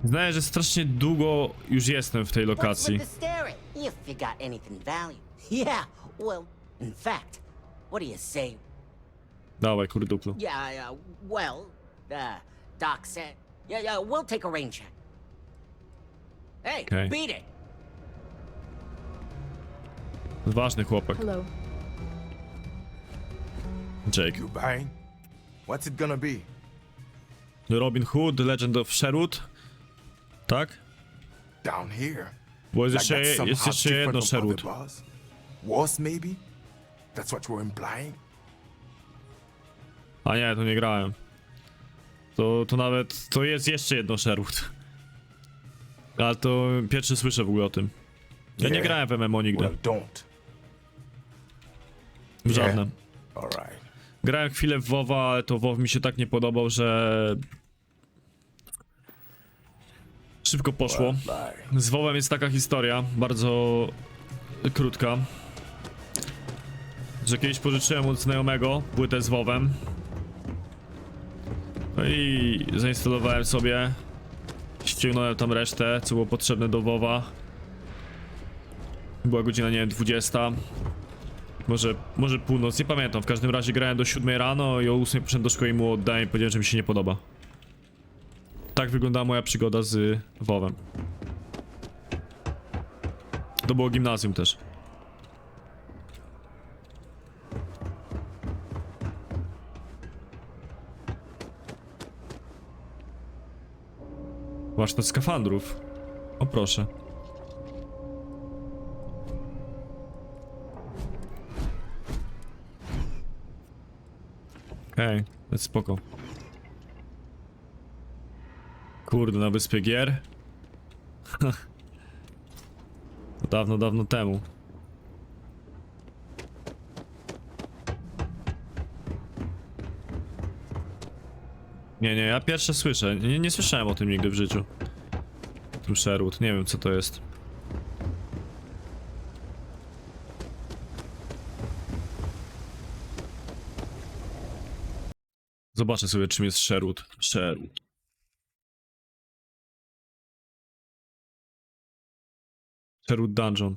Znaję, że strasznie długo już jestem w tej lokacji. What's with the staring? If you got anything value. Yeah, well, in fact, what do you say? Dawaj, kurduplu. Yeah, well, Doc said, yeah, we'll take a rain check. Hey, Okay. beat it. Ważny chłopak. Hello. Jake. You buying? What's it gonna be? Robin Hood, Legend of Sherwood. Tak? Down here. Bo jest Like that's jeszcze, somehow jest jeszcze different jedno from other Sherwood. bars? Wars, maybe? That's what you're implying? A nie, to nie grałem. To nawet, to jest jeszcze jedno Sherwood. Ale to pierwszy słyszę w ogóle o tym. Ja nie Yeah. grałem w MMO nigdy. Well, don't. W żadne. Alright. Grałem chwilę w WoWa, ale to WoW mi się tak nie podobał, że... Szybko poszło. Z WoWem jest taka historia, bardzo krótka. Że kiedyś pożyczyłem od znajomego płytę z WoWem. No i zainstalowałem sobie. Ściągnąłem tam resztę, co było potrzebne do WoWa. Była godzina, nie wiem, 20. Może północ, nie pamiętam. W każdym razie grałem do 7 rano i o 8 poszedłem do szkoły i mu oddałem i powiedziałem, że mi się nie podoba. Tak wyglądała moja przygoda z WoWem. To było gimnazjum też. Warsztat skafandrów. O proszę. Okej, to jest spoko. Kurde, na wyspie gier? Dawno, dawno temu. Nie, ja pierwsze słyszę. Nie słyszałem o tym nigdy w życiu. Tu Sherwood, nie wiem co to jest. Zobaczę sobie, czym jest Sherwood. Sherwood Dungeon.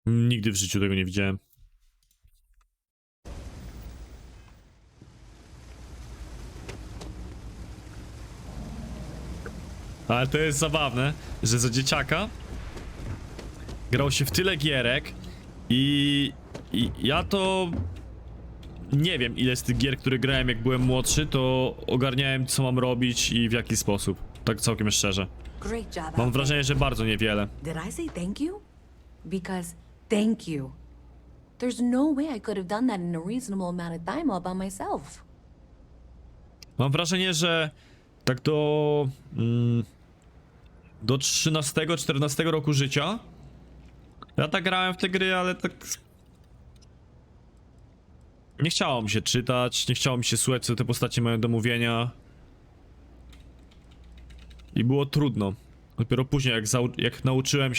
Nigdy w życiu tego nie widziałem. Ale to jest zabawne, że za dzieciaka grał się w tyle gierek i ja to nie wiem ile z tych gier, które grałem jak byłem młodszy, to ogarniałem co mam robić i w jaki sposób. Tak całkiem szczerze. Great job. Mam wrażenie, że bardzo niewiele. Did I say thank you? Because thank you. There's no way I could have done that in a reasonable amount of time all by myself. Mam wrażenie, że tak do 13-14 roku życia ja tak grałem w te gry, ale tak nie chciało mi się czytać, nie chciało mi się słuchać, co te postacie mają do mówienia i było trudno. Dopiero później jak nauczyłem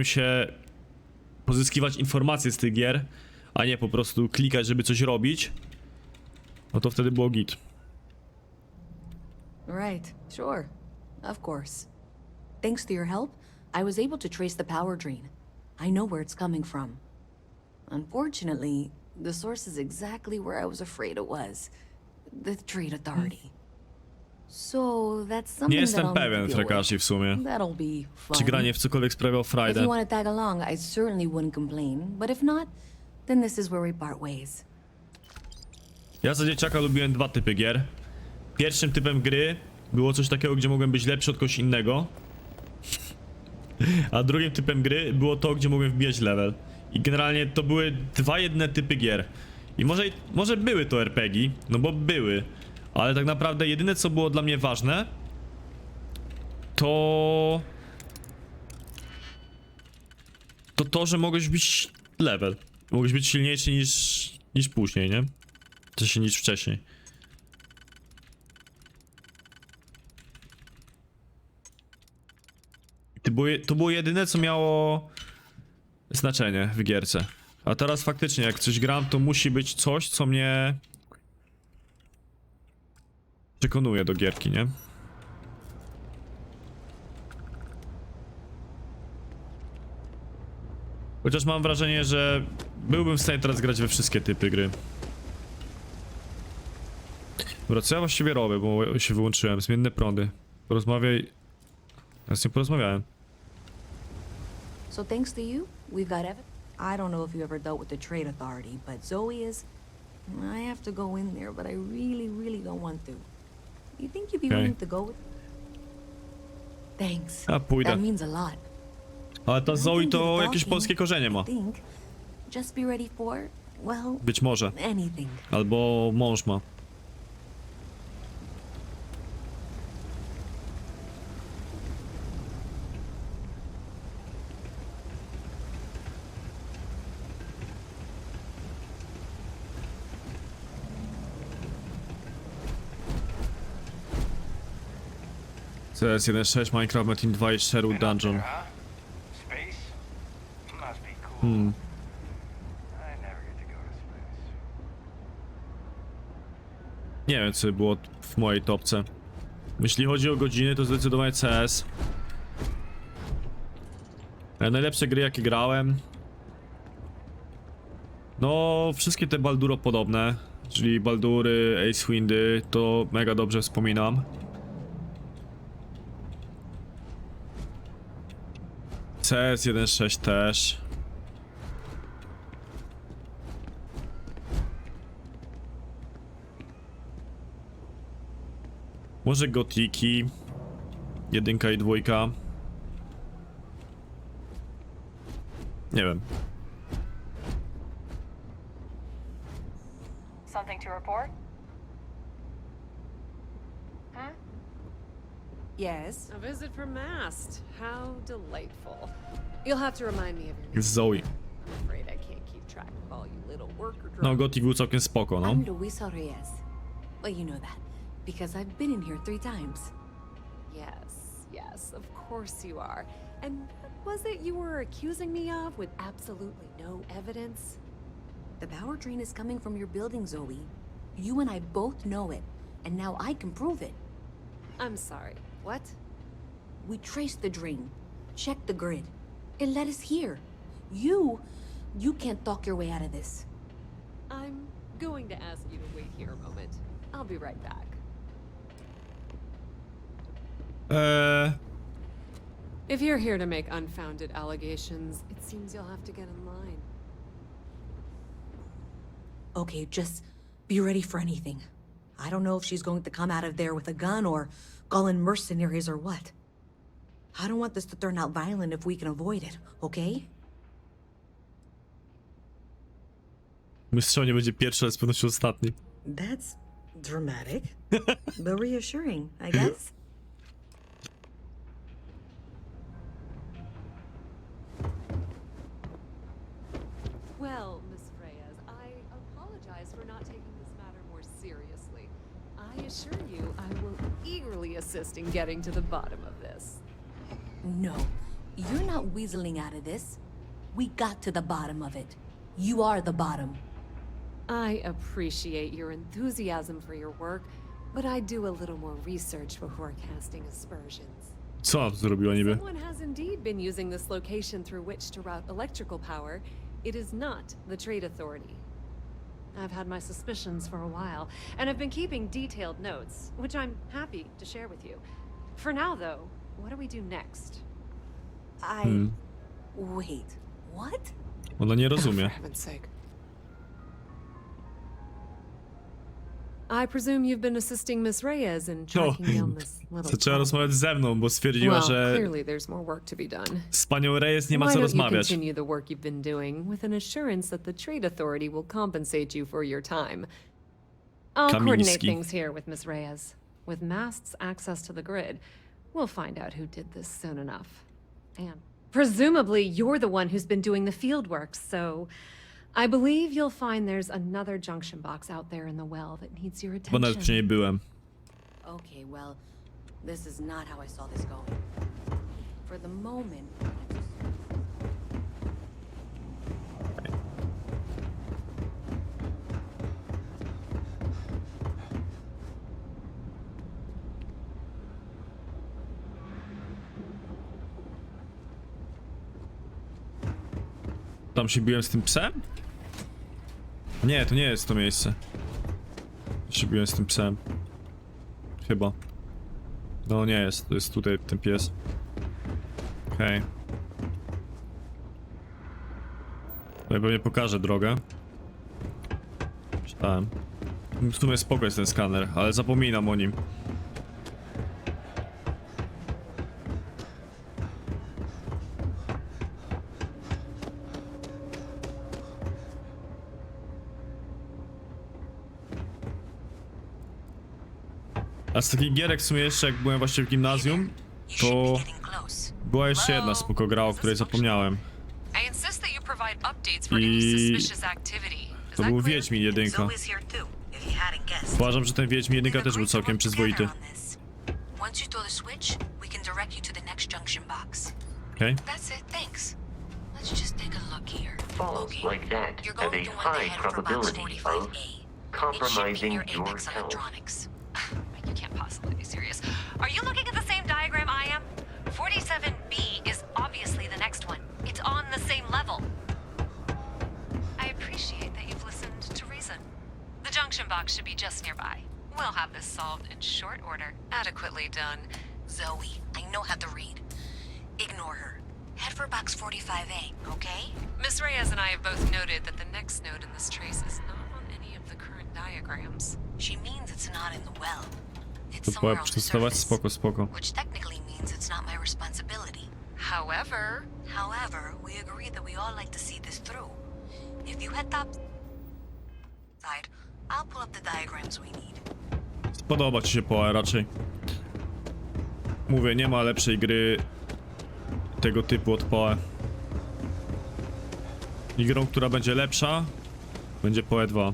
się pozyskiwać informacje z tych gier, a nie po prostu klikać, żeby coś robić, no to wtedy było git. Right, sure. Of course. Thanks to your help, I was able to trace the power drain. I know where it's coming from. Unfortunately, the source is exactly where I was afraid it was. The Trade Authority. So that's something Nie jestem that I'll need to pewien, deal with. Frekashi, w sumie. That'll be fun. Czy granie w cokolwiek sprawiało If frajdę. you want to tag along, I certainly wouldn't complain. But if not, then this is where we part ways. Ja za dzieciaka lubiłem dwa typy gier. Pierwszym typem gry było coś takiego, gdzie mogłem być lepszy od kogoś innego. A drugim typem gry było to, gdzie mogłem wbijać level. I generalnie to były dwa jedne typy gier. I może były to RPG, no bo były. Ale tak naprawdę jedyne co było dla mnie ważne to że mogłeś wbić level. Mogłeś być silniejszy niż później, nie? W sensie niż wcześniej. To było jedyne, co miało znaczenie w gierce. A teraz faktycznie, jak coś gram, to musi być coś, co mnie przekonuje do gierki, nie? Chociaż mam wrażenie, że byłbym w stanie teraz grać we wszystkie typy gry. Dobra, co ja właściwie robię, bo się wyłączyłem. Zmienne prądy. Porozmawiaj... Ja z nim porozmawiałem. So thanks to you, we've got evidence. I don't know if you ever dealt with the Trade Authority, but Zoe is... I have to go in there, but I really, really don't want to. You think you'd be willing to go with... Thanks. A pójdę. That means a lot. Ale ta Zoe to jakieś polskie korzenie ma. Just be ready for, well, Być może. anything. Albo mąż ma. CS 1.6, Minecraft, Metin 2 i Sherwood Dungeon. Nie wiem, co było w mojej topce. Jeśli chodzi o godziny, to zdecydowanie CS. Najlepsze gry, jakie grałem. No, wszystkie te Balduro podobne, czyli Baldury, Ace Windy, to mega dobrze wspominam. CS 1.6 też. Może Gotiki. 1 i 2. Nie wiem. Something to report? Yes? A visit from Mast. How delightful. You'll have to remind me of your name. Zoe. I'm afraid I can't keep track of all you little worker drones. No, Gotik był całkiem spoko, no. I'm Luisa Reyes. Well, you know that, because I've been in here 3 times. Yes, of course you are. And what was it you were accusing me of with absolutely no evidence? The power drain is coming from your building, Zoe. You and I both know it, and now I can prove it. I'm sorry, what? We traced the drain, checked the grid. It led us here. You can't talk your way out of this. I'm going to ask you to wait here a moment. I'll be right back. If you're here to make unfounded allegations, it seems you'll have to get in line. Okay, just be ready for anything. I don't know if she's going to come out of there with a gun or call in mercenaries or what. I don't want this to turn out violent if we can avoid it, okay? Mój strzał nie będzie pierwszy, ale z pewnością ostatni. That's dramatic, but reassuring, I guess. Well, Miss Reyes, I apologize for not taking this matter more seriously. I assure you I will eagerly assist in getting to the bottom of this. No, you're not weaseling out of this. We got to the bottom of it. You are the bottom. I appreciate your enthusiasm for your work, but I do a little more research before casting aspersions. Co ona tu zrobiła niby? Someone has indeed been using this location through which to route electrical power. It is not the Trade Authority. I've had my suspicions for a while, and I've been keeping detailed notes, which I'm happy to share with you. For now, though, what do we do next? Wait, what? Ona nie rozumie. For heaven's sake. I presume you've been assisting Miss Reyes in tracking down this little... Zaczęła rozmawiać ze mną, bo stwierdziła, że clearly there's more work to be done. z panią Reyes nie ma Why co don't you rozmawiać. continue the work you've been doing with an assurance that the Trade Authority will compensate you for your time. I'll coordinate things here with Miss Reyes. With Mast's access to the grid, we'll find out who did this soon enough. And presumably you're the one who's been doing the field work, so I believe you'll find there's another junction box out there in the well that needs your Bo nawet przy niej attention. byłem. Okay, well, this is not how I saw this going. For the moment, Tam się biłem z tym psem? Nie, to nie jest to miejsce. Się biłem z tym psem. Chyba. No nie jest, to jest tutaj ten pies. Okej. Okay. Pewnie pokażę drogę. Czytałem. W sumie spoko jest ten skaner, ale zapominam o nim. A z takich gierek w sumie jeszcze jak byłem właśnie w gimnazjum, to była jeszcze jedna spoko gra, o której zapomniałem. I to był Wiedźmin 1. Uważam, że ten Wiedźmin 1 też był całkiem przyzwoity. Okej. Falls like that have a high probability of compromising your health. You can't possibly be serious. Are you looking at the same diagram I am? 47B is obviously the next one. It's on the same level. I appreciate that you've listened to reason. The junction box should be just nearby. We'll have this solved in short order. Adequately done. Zoe, I know how to read. Ignore her. Head for box 45A, okay? Miss Reyes and I have both noted that the next node in this trace is not on any of the current diagrams. She means it's not in the well. It's To somewhere była on the przetestować, surface, spoko, spoko. which technically means it's not my responsibility. However, we agree that we all like to see this through. If you head top side, I'll pull up the diagrams we need. Spodoba ci się PoE raczej. Mówię, nie ma lepszej gry tego typu od PoE. I grą, która będzie lepsza, będzie PoE 2.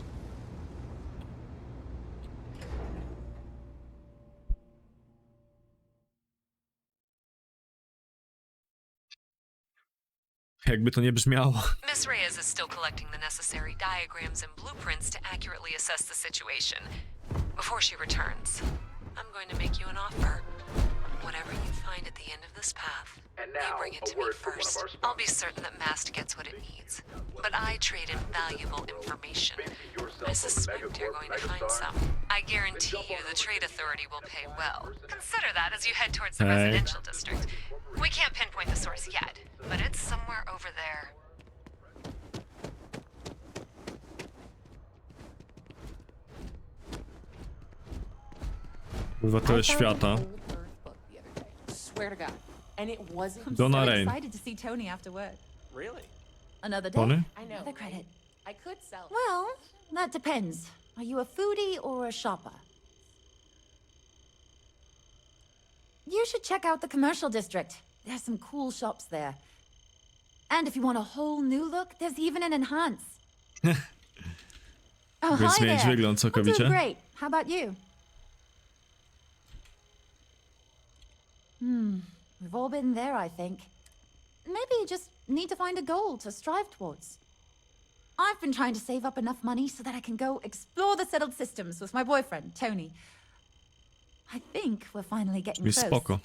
Jakby to nie brzmiało. Miss Reyes is still collecting the necessary diagrams and blueprints to accurately assess the situation. Before she returns, I'm going to make you an offer. Whatever you find at the end of this path, you bring it to me first. I'll be certain that Mast gets what it needs. But I trade in valuable information. I suspect you're going to find some. I guarantee you the Trade Authority will pay well. Consider that as you head towards the residential district. We can't pinpoint the source yet, but it's somewhere over there. Obywatele świata. Swear to God. And it wasn't. Donna so Rain. excited to see Tony after work. Really? Another day. Tony? I know. Another credit. I could sell. Well, that depends. Are you a foodie or a shopper? You should check out the commercial district. There's some cool shops there. And if you want a whole new look, there's even an enhance. Oh, By hi zmienić there. wygląd I'm doing całkowicie. great. How about you? We've all been there, I think. Maybe you just need to find a goal to strive towards. I've been trying to save up enough money so that I can go explore the settled systems with my boyfriend, Tony. I think we're finally getting Jest close. spoko.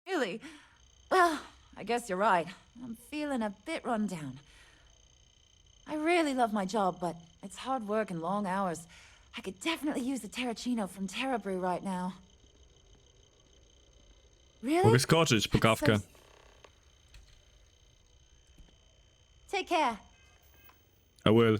Really? Well, I guess you're right. I'm feeling a bit run down. I really love my job, but it's hard work and long hours. I could definitely use the Terracino from Terra Brew right now. Really? Mogę skoczyć po kawkę. Take care. I will.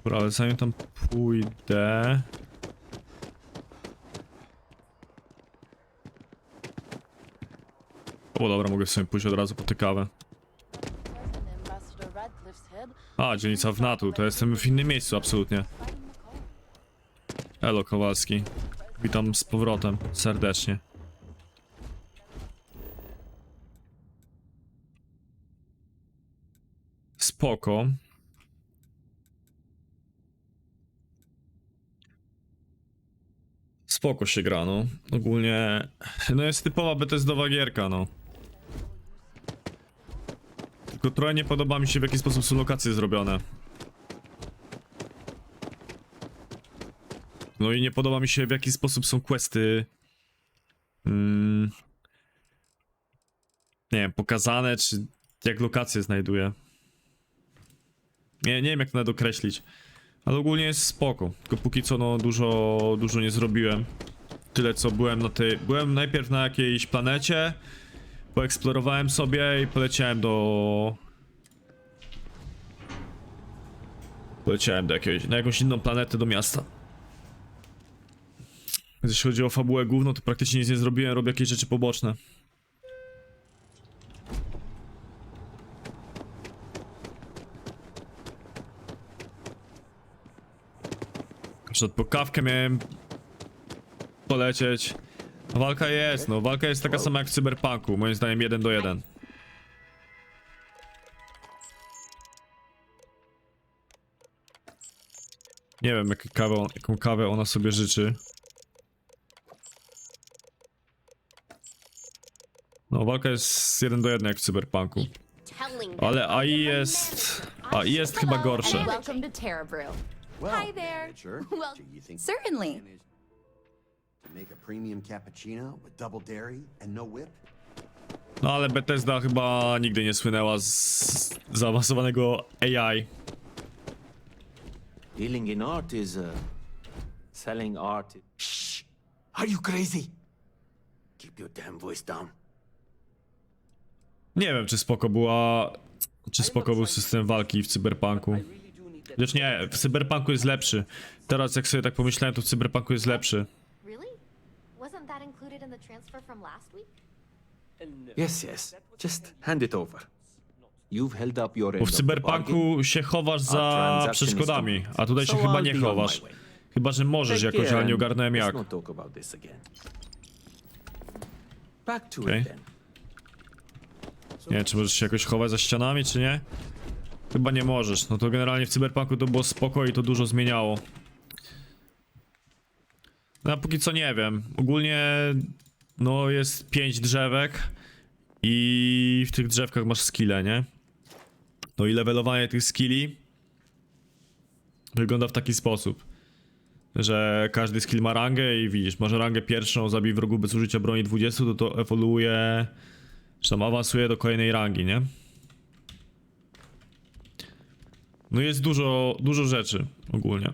Dobra, ale zanim tam pójdę... O dobra, mogę w sumie pójść od razu po tę kawę. A, dzielnica Wnatu, to jestem w innym miejscu absolutnie. Elo Kowalski. Witam z powrotem, serdecznie. Spoko. Spoko się gra, no. Ogólnie... No jest typowa bethesdowa gierka, no. Tylko trochę nie podoba mi się, w jaki sposób są lokacje zrobione. No i nie podoba mi się, w jaki sposób są questy... nie wiem, pokazane, czy jak lokacje znajduję. Nie wiem, jak to nawet określić. Ale ogólnie jest spoko. Tylko póki co, no, dużo nie zrobiłem. Tyle, co byłem na tej... Byłem najpierw na jakiejś planecie, poeksplorowałem sobie i poleciałem do... na jakąś inną planetę, do miasta. Więc jeśli chodzi o fabułę główną, to praktycznie nic nie zrobiłem, robię jakieś rzeczy poboczne. Na przykład po kawkę miałem polecieć. Walka jest, no, walka jest taka sama jak w Cyberpunku, moim zdaniem 1 do 1. Nie wiem, jaką kawę ona sobie życzy. No, walka jest 1 do 1 jak w Cyberpunku. Ale AI jest chyba gorsze. Welcome to Terra Brew. Hi there. Well, certainly. Make a premium cappuccino with double dairy and no whip? No ale Bethesda chyba nigdy nie słynęła z zaawansowanego AI. Dealing in art is selling art. Shh! Are you crazy? Keep your damn voice down. Nie wiem, czy spoko był system walki w Cyberpunku. Chociaż nie, w Cyberpunku jest lepszy. Teraz jak sobie tak pomyślałem, to w Cyberpunku jest lepszy. Wasn't that included in the transfer from last week? Yes. Just hand it over. You've held up your Bo end w of the bargain. Cyberpunku się chowasz za przeszkodami, a tutaj się chyba nie chowasz. Chyba, że możesz Take jakoś, care ale nie and ogarnąłem let's jak. not talk about this again. Back to Okej. it then. Nie wiem, czy możesz się jakoś chować za ścianami, czy nie? Chyba nie możesz. No to generalnie w Cyberpunku to było spoko i to dużo zmieniało. No a póki co nie wiem. Ogólnie no jest 5 drzewek i w tych drzewkach masz skille, nie? No i levelowanie tych skilli wygląda w taki sposób, że każdy skill ma rangę i widzisz, masz rangę pierwszą, zabij wrogu bez użycia broni 20, to ewoluuje, czy tam awansuje do kolejnej rangi, nie? No jest dużo rzeczy ogólnie.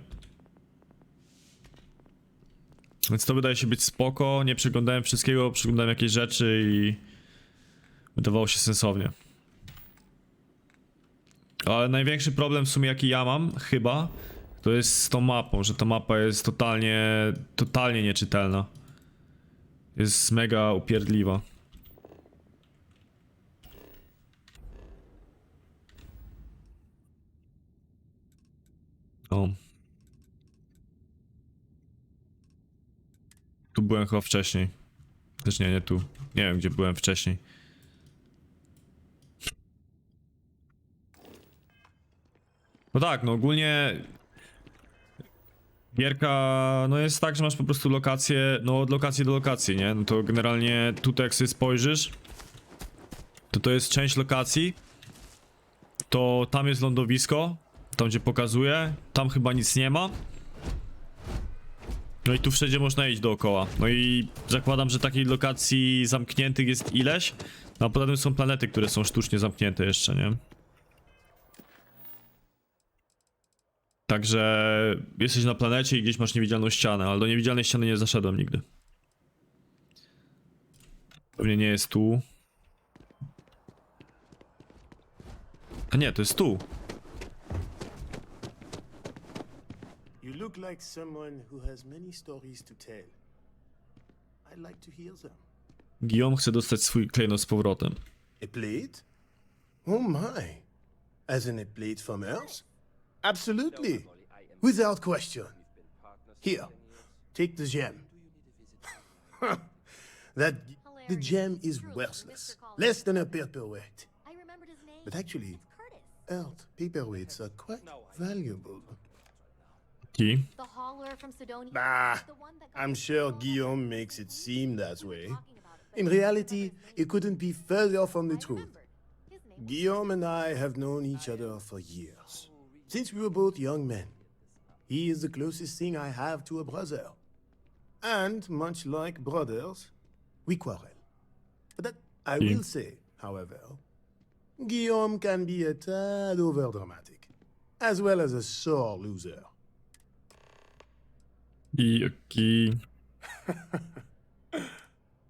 Więc to wydaje się być spoko, nie przeglądałem wszystkiego, przeglądałem jakieś rzeczy i wydawało się sensownie. Ale największy problem w sumie jaki ja mam, chyba, to jest z tą mapą, że ta mapa jest totalnie nieczytelna. Jest mega upierdliwa. O. Tu byłem chyba wcześniej. Też nie tu. Nie wiem, gdzie byłem wcześniej. No tak, no ogólnie gierka, no jest tak, że masz po prostu lokacje, no od lokacji do lokacji, nie? No to generalnie tutaj jak sobie spojrzysz, to jest część lokacji, to tam jest lądowisko, tam gdzie pokazuje, tam chyba nic nie ma. No i tu wszędzie można iść dookoła. No i zakładam, że takich lokacji zamkniętych jest ileś, no a poza tym są planety, które są sztucznie zamknięte jeszcze, nie? Także jesteś na planecie i gdzieś masz niewidzialną ścianę, ale do niewidzialnej ściany nie zaszedłem nigdy. Pewnie nie jest tu. A nie, to jest tu. You look like someone who has many stories to tell. I'd like to hear them. Guillaume chce dostać swój klejnot z powrotem. A plate? Oh my. As in a plate from Earth? Absolutely. Without question. Here, take the gem. The gem is worthless. Less than a paperweight. But actually, Earth paperweights are quite valuable. Key. Bah, I'm sure Guillaume makes it seem that way. In reality, it couldn't be further from the truth. Guillaume and I have known each other for years, since we were both young men. He is the closest thing I have to a brother. And much like brothers, we quarrel. That I will say, however, Guillaume can be a tad overdramatic, as well as a sore loser.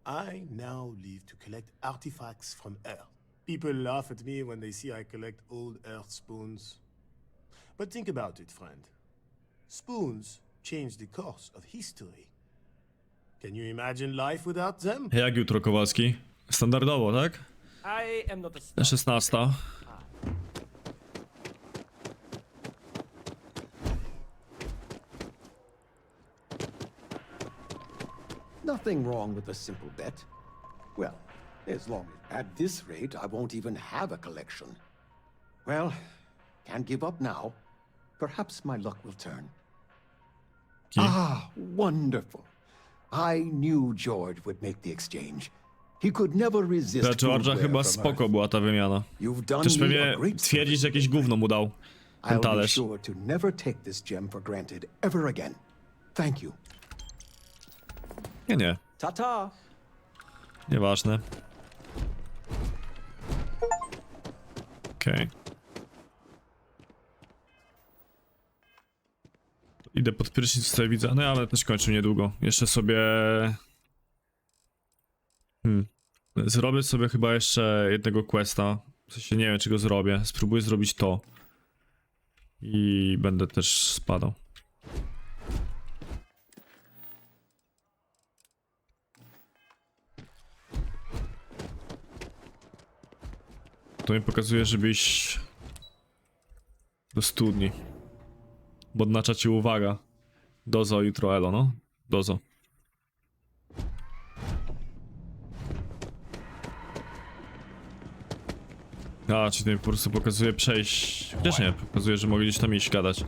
I now leave to collect artifacts from Earth. People laugh at me when they see I collect old Earth spoons. But think about it, friend. Spoons change the course of history. Can you imagine life without them? Jak jutro, Kowalski? Standardowo, tak? I am not a 16. Nothing wrong with a simple bet. Well, as long as at this rate I won't even have a collection. Well, can't give up now. Perhaps my luck will turn. Ah, wonderful. I knew George would make the exchange. He could never resist. Dla George'a chyba spoko była ta wymiana. Też pewnie twierdzić, że jakieś gówno mu dał ten I'll be talerz. sure to never take this gem for granted ever again. Thank you. Nie. Ta-ta. Nieważne. Okej. Idę pod prysznic, tutaj widzę, no ale też kończę niedługo. Jeszcze sobie... Zrobię sobie chyba jeszcze jednego questa. W sensie nie wiem, czy go zrobię. Spróbuję zrobić to. I będę też spadał. To mi pokazuje, żeby iść do studni. Bo odznacza ci uwaga. Dozo jutro elo, no. Dozo. A, czyli to mi po prostu pokazuje przejść. Chociaż nie, pokazuje, że mogę gdzieś tam iść gadać.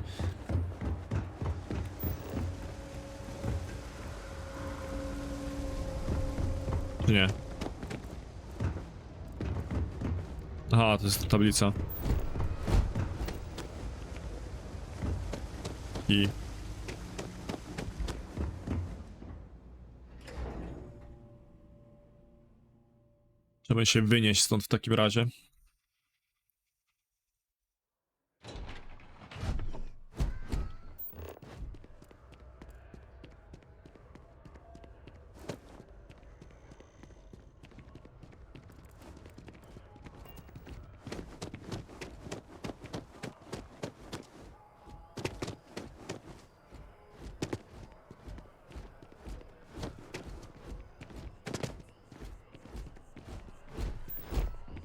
Czy nie? Aha, to jest tablica. I... Trzeba się wynieść stąd w takim razie.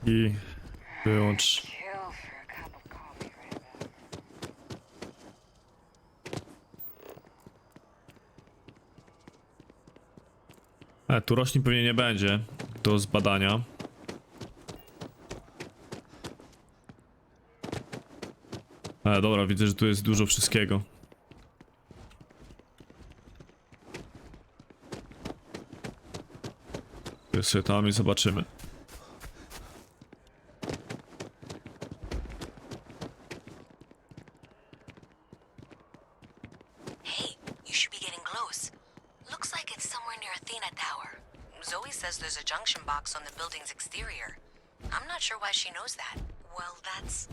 I wyłącz. Tu roślin pewnie nie będzie do zbadania. Dobra, widzę, że tu jest dużo wszystkiego. To sobie tam i zobaczymy. Box on the building's exterior. I'm not sure why she knows that. Well, that's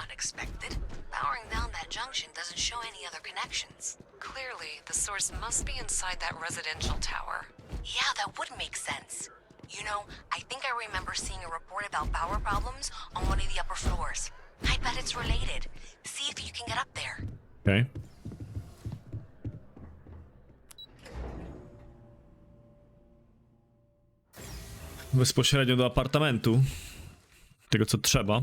unexpected. Powering down that junction doesn't show any other connections. Clearly, the source must be inside that residential tower. Yeah, that would make sense. You know, I think I remember seeing a report about power problems on one of the upper floors. I bet it's related. See if you can get up there. Okay. Bezpośrednio do apartamentu. Tego co trzeba.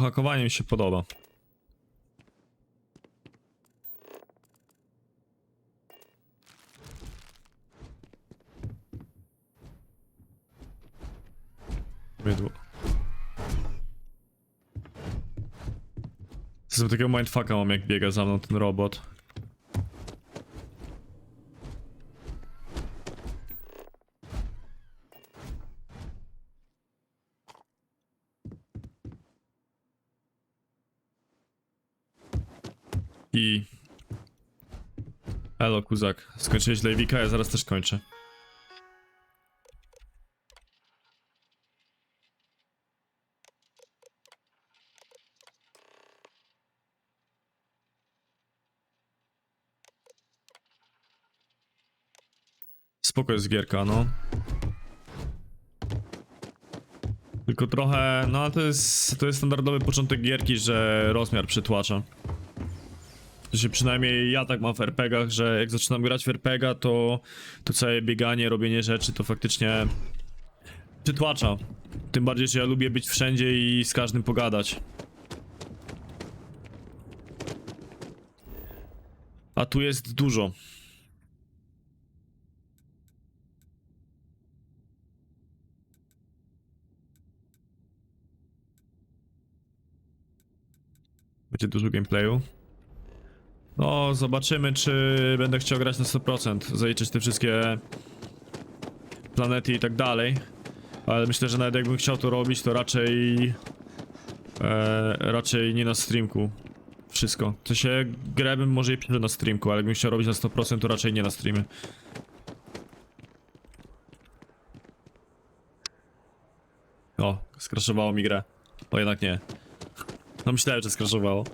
hakowanie mi się podoba. Mydło. Z takiego mindfucka mam, jak biega za mną ten robot. I... Elo, kuzak. Skończyłeś Lejwika, ja zaraz też kończę. Spoko jest gierka, no. Tylko trochę, no to jest standardowy początek gierki, że rozmiar przytłacza. To się przynajmniej ja tak mam w RPGach, że jak zaczynam grać w RPGa, to całe bieganie, robienie rzeczy to faktycznie przytłacza. Tym bardziej, że ja lubię być wszędzie i z każdym pogadać. A tu jest dużo. Będzie dużo gameplayu. No, zobaczymy, czy będę chciał grać na 100%, zaliczyć te wszystkie planety i tak dalej. Ale myślę, że nawet jakbym chciał to robić, to raczej nie na streamku. Wszystko. W sensie grę bym może i przeszedł na streamku, ale jakbym chciał robić na 100%, to raczej nie na streamie. O, skraszowało mi grę. O, jednak nie. No myślałem, że skraszowało.